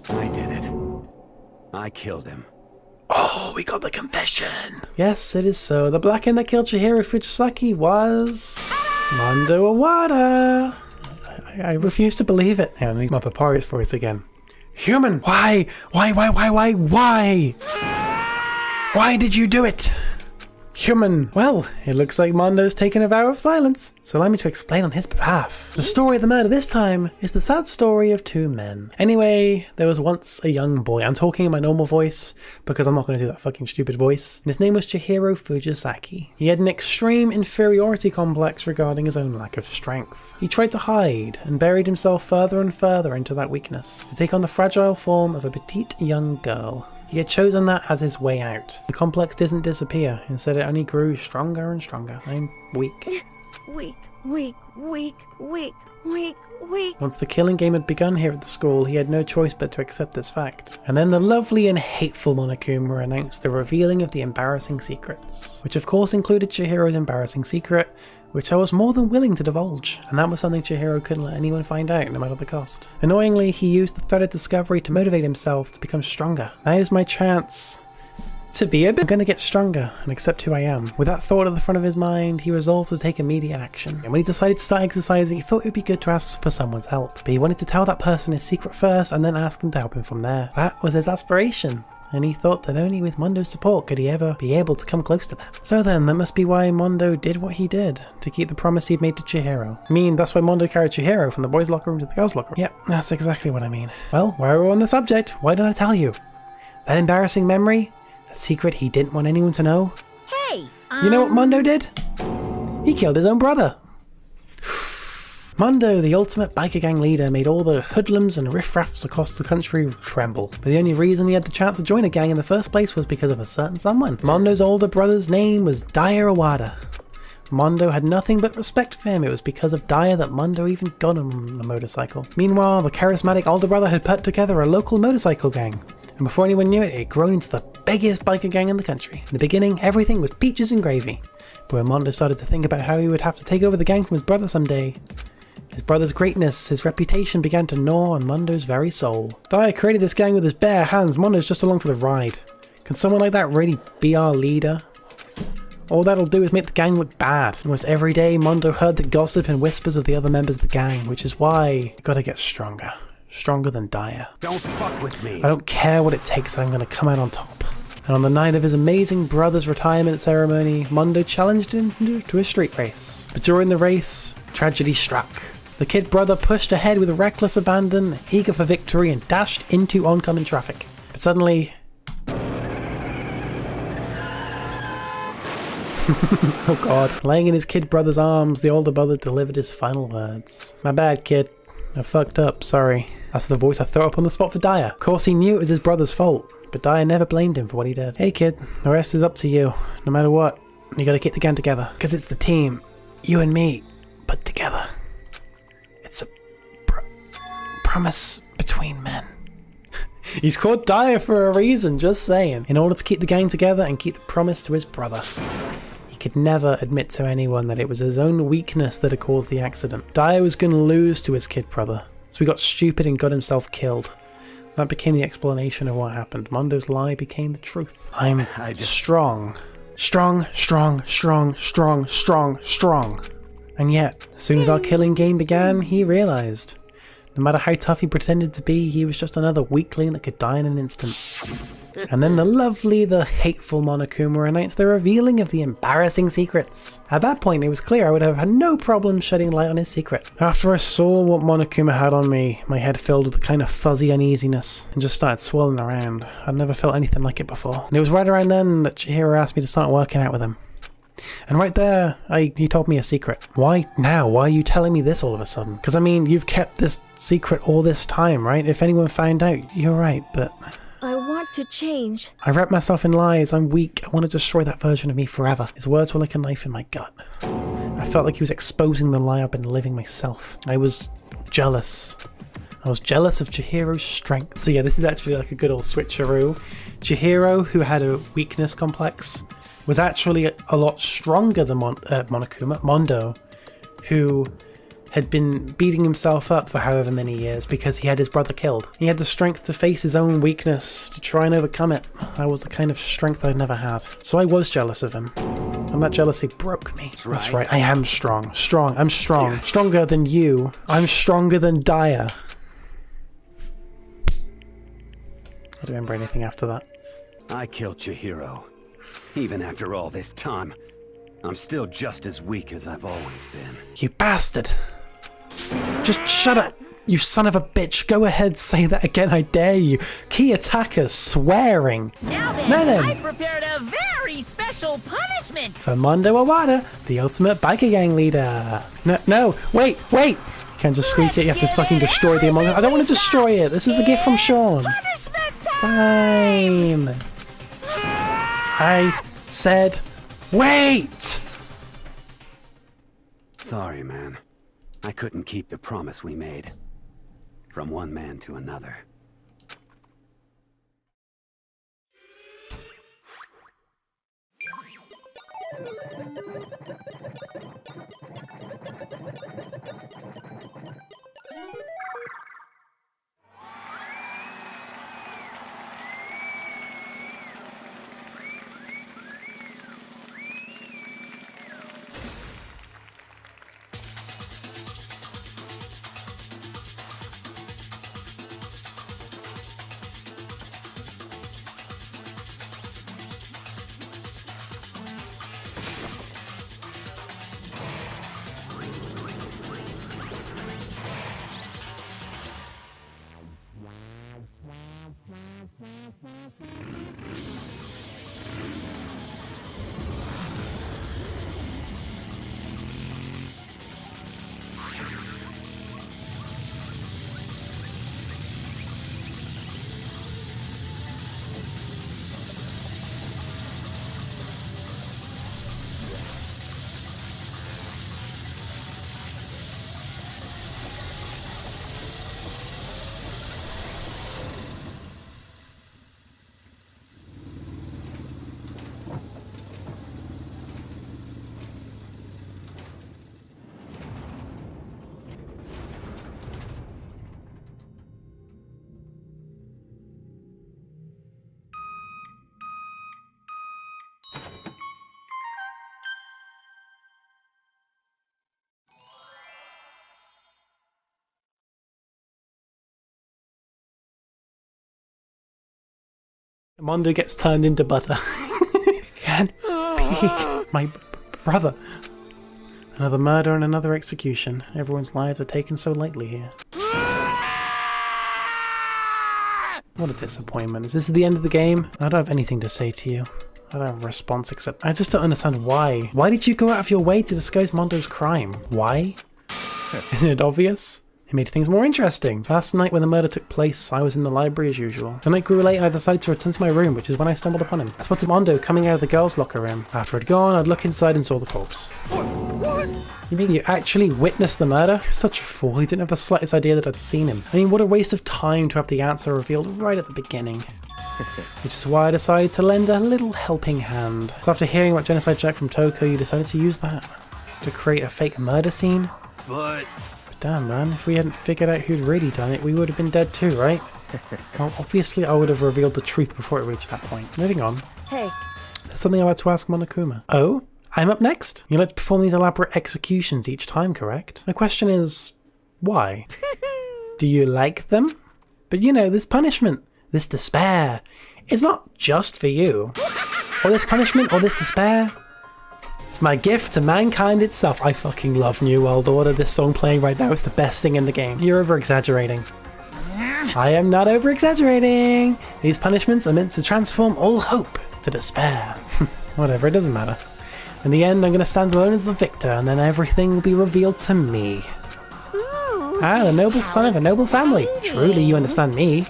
Speaker 3: I did it. I killed him.
Speaker 2: Oh, we got the confession! Yes, it is so. The Black that killed Chihiro Fujisaki was... Mondo Owada! I refuse to believe it. Hang on, I need my Papyrus voice again. Human! Why? Why? Why did you do it? Human! Well, it looks like Mondo's taken a vow of silence, so allow me to explain on his behalf. The story of the murder this time is the sad story of two men. Anyway, there was once a young boy. I'm talking in my normal voice because I'm not going to do that fucking stupid voice. And his name was Chihiro Fujisaki. He had an extreme inferiority complex regarding his own lack of strength. He tried to hide and buried himself further and further into that weakness to take on the fragile form of a petite young girl. He had chosen that as his way out. The complex didn't disappear, instead it only grew stronger and stronger. I'm weak.
Speaker 8: Weak.
Speaker 2: Once the killing game had begun here at the school, he had no choice but to accept this fact. And then the lovely and hateful Monokuma announced the revealing of the embarrassing secrets, which of course included Chihiro's embarrassing secret, which I was more than willing to divulge, and that was something Chihiro couldn't let anyone find out, no matter the cost. Annoyingly, he used the threat of discovery to motivate himself to become stronger. Now is my chance to be a bit. I'm gonna get stronger and accept who I am. With that thought at the front of his mind, he resolved to take immediate action. And when he decided to start exercising, he thought it would be good to ask for someone's help. But he wanted to tell that person his secret first and then ask them to help him from there. That was his aspiration. And he thought that only with Mondo's support could he ever be able to come close to that. So then, that must be why Mondo did what he did, to keep the promise he'd made to Chihiro. I mean, that's why Mondo carried Chihiro from the boys' locker room to the girls' locker room. Yep, that's exactly what I mean. Well, while we're on the subject, why didn't I tell you? That embarrassing memory? That secret he didn't want anyone to know?
Speaker 6: Hey!
Speaker 2: You know what Mondo did? He killed his own brother. Mondo, the ultimate biker gang leader, made all the hoodlums and riffraffs across the country tremble. But the only reason he had the chance to join a gang in the first place was because of a certain someone. Mondo's older brother's name was Daya Owada. Mondo had nothing but respect for him. It was because of Daya that Mondo even got on a motorcycle. Meanwhile, the charismatic older brother had put together a local motorcycle gang. And before anyone knew it, it had grown into the biggest biker gang in the country. In the beginning, everything was peaches and gravy. But when Mondo started to think about how he would have to take over the gang from his brother someday, his brother's greatness, his reputation began to gnaw on Mondo's very soul. Daya created this gang with his bare hands. Mondo's just along for the ride. Can someone like that really be our leader? All that'll do is make the gang look bad. Almost every day, Mondo heard the gossip and whispers of the other members of the gang, which is why you gotta get stronger. Stronger than Daya.
Speaker 3: Don't fuck with me.
Speaker 2: I don't care what it takes, I'm gonna come out on top. And on the night of his amazing brother's retirement ceremony, Mondo challenged him to a street race. But during the race, tragedy struck. The kid brother pushed ahead with reckless abandon, eager for victory, and dashed into oncoming traffic. But suddenly... oh god. Laying in his kid brother's arms, the older brother delivered his final words. My bad, kid. I fucked up, sorry. That's the voice I threw up on the spot for Dyer. Of course he knew it was his brother's fault, but Dyer never blamed him for what he did. Hey kid, the rest is up to you. No matter what, you gotta keep the gang together. Because it's the team. You and me, put together. It's a promise between men. He's called Dyer for a reason, just saying. In order to keep the gang together and keep the promise to his brother. He could never admit to anyone that it was his own weakness that had caused the accident. Dyer was going to lose to his kid brother, so he got stupid and got himself killed. That became the explanation of what happened. Mondo's lie became the truth. I'm strong. Strong, strong, strong, strong, strong, strong. And yet, as soon as our killing game began, he realized, no matter how tough he pretended to be, he was just another weakling that could die in an instant. And then the lovely, the hateful Monokuma announced the revealing of the embarrassing secrets. At that point, it was clear I would have had no problem shedding light on his secret. After I saw what Monokuma had on me, my head filled with a kind of fuzzy uneasiness and just started swirling around. I'd never felt anything like it before. And it was right around then that Chihiro asked me to start working out with him. And right there, he told me a secret. Why now? Why are you telling me this all of a sudden? Because I mean, you've kept this secret all this time, right? If anyone found out, you're right, but...
Speaker 8: I want to change.
Speaker 2: I wrapped myself in lies. I'm weak. I want to destroy that version of me forever. His words were like a knife in my gut. I felt like he was exposing the lie I've been living myself. I was jealous. I was jealous of Chihiro's strength. So yeah, this is actually like a good old switcheroo. Chihiro, who had a weakness complex, was actually a lot stronger than Mondo, who had been beating himself up for however many years because he had his brother killed. He had the strength to face his own weakness, to try and overcome it. That was the kind of strength I'd never had. So I was jealous of him. And that jealousy broke me. That's right. I am strong. Strong. I'm strong. Yeah. Stronger than you. I'm stronger than Dyer. I don't remember anything after that.
Speaker 3: I killed Chihiro. Even after all this time, I'm still just as weak as I've always been.
Speaker 2: You bastard! Just shut up, you son of a bitch. Go ahead, say that again, I dare you. Key attacker swearing.
Speaker 6: Now then, I prepared a very special punishment.
Speaker 2: For Mondo Iwata, the ultimate biker gang leader. No, wait. You can't just squeak it, you have to fucking destroy the Among Us. I don't want to destroy it, this was a gift from Sean. Time. I said, wait!
Speaker 3: Sorry, man. I couldn't keep the promise we made. From one man to another.
Speaker 2: Mondo gets turned into butter. Can't be my brother. Another murder and another execution. Everyone's lives are taken so lightly here. What a disappointment. Is this the end of the game? I don't have anything to say to you. I don't have a response except I just don't understand why. Why did you go out of your way to disguise Mondo's crime? Why? Isn't it obvious? It made things more interesting. Last night when the murder took place, I was in the library as usual. The night grew late and I decided to return to my room, which is when I stumbled upon him. I spotted Mondo coming out of the girls' locker room. After it had gone, I'd look inside and saw the corpse. What? You mean you actually witnessed the murder? You're such a fool. He didn't have the slightest idea that I'd seen him. I mean, what a waste of time to have the answer revealed right at the beginning. Which is why I decided to lend a little helping hand. So after hearing about Genocide Jack from Toko, you decided to use that to create a fake murder scene? But damn, man, if we hadn't figured out who'd really done it, we would have been dead too, right? Well, obviously I would have revealed the truth before it reached that point. Moving on.
Speaker 15: Hey.
Speaker 2: There's something I'd like to ask Monokuma. Oh? I'm up next? You like to perform these elaborate executions each time, correct? My question is, why? Do you like them? But you know, this punishment, this despair, it's not just for you. Or this punishment, or this despair. It's my gift to mankind itself. I fucking love New World Order. This song playing right now is the best thing in the game. You're over-exaggerating. I am not over-exaggerating. These punishments are meant to transform all hope to despair. Whatever, it doesn't matter. In the end, I'm going to stand alone as the victor, and then everything will be revealed to me.
Speaker 14: Ooh,
Speaker 2: the noble son of a noble family. Truly, you understand me.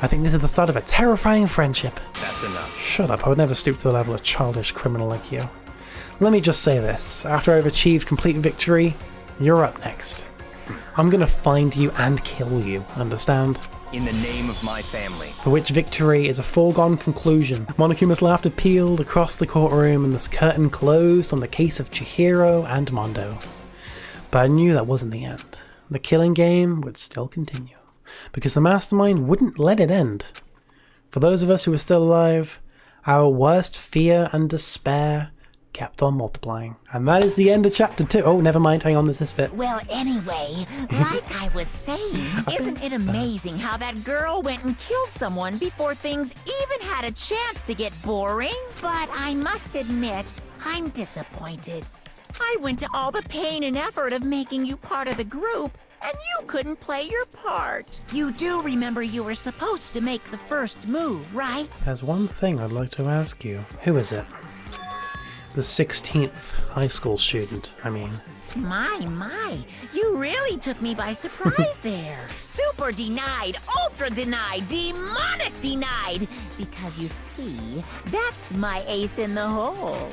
Speaker 2: I think this is the start of a terrifying friendship.
Speaker 10: That's enough.
Speaker 2: Shut up, I would never stoop to the level of a childish criminal like you. Let me just say this. After I've achieved complete victory, you're up next. I'm going to find you and kill you, understand?
Speaker 10: In the name of my family.
Speaker 2: For which victory is a foregone conclusion. Monokuma's laughter peeled across the courtroom and the curtain closed on the case of Chihiro and Mondo. But I knew that wasn't the end. The killing game would still continue, because the mastermind wouldn't let it end. For those of us who were still alive, our worst fear and despair kept on multiplying. And that is the end of chapter 2. Oh, never mind, hang on, there's this bit.
Speaker 6: Well, anyway, like I was saying, isn't it amazing how that girl went and killed someone before things even had a chance to get boring? But I must admit, I'm disappointed. I went to all the pain and effort of making you part of the group, and you couldn't play your part. You do remember you were supposed to make the first move, right?
Speaker 2: There's one thing I'd like to ask you. Who is it? The 16th high school student, I mean.
Speaker 6: My, you really took me by surprise there. Super denied, ultra denied, demonic denied. Because you see, that's my ace in the hole.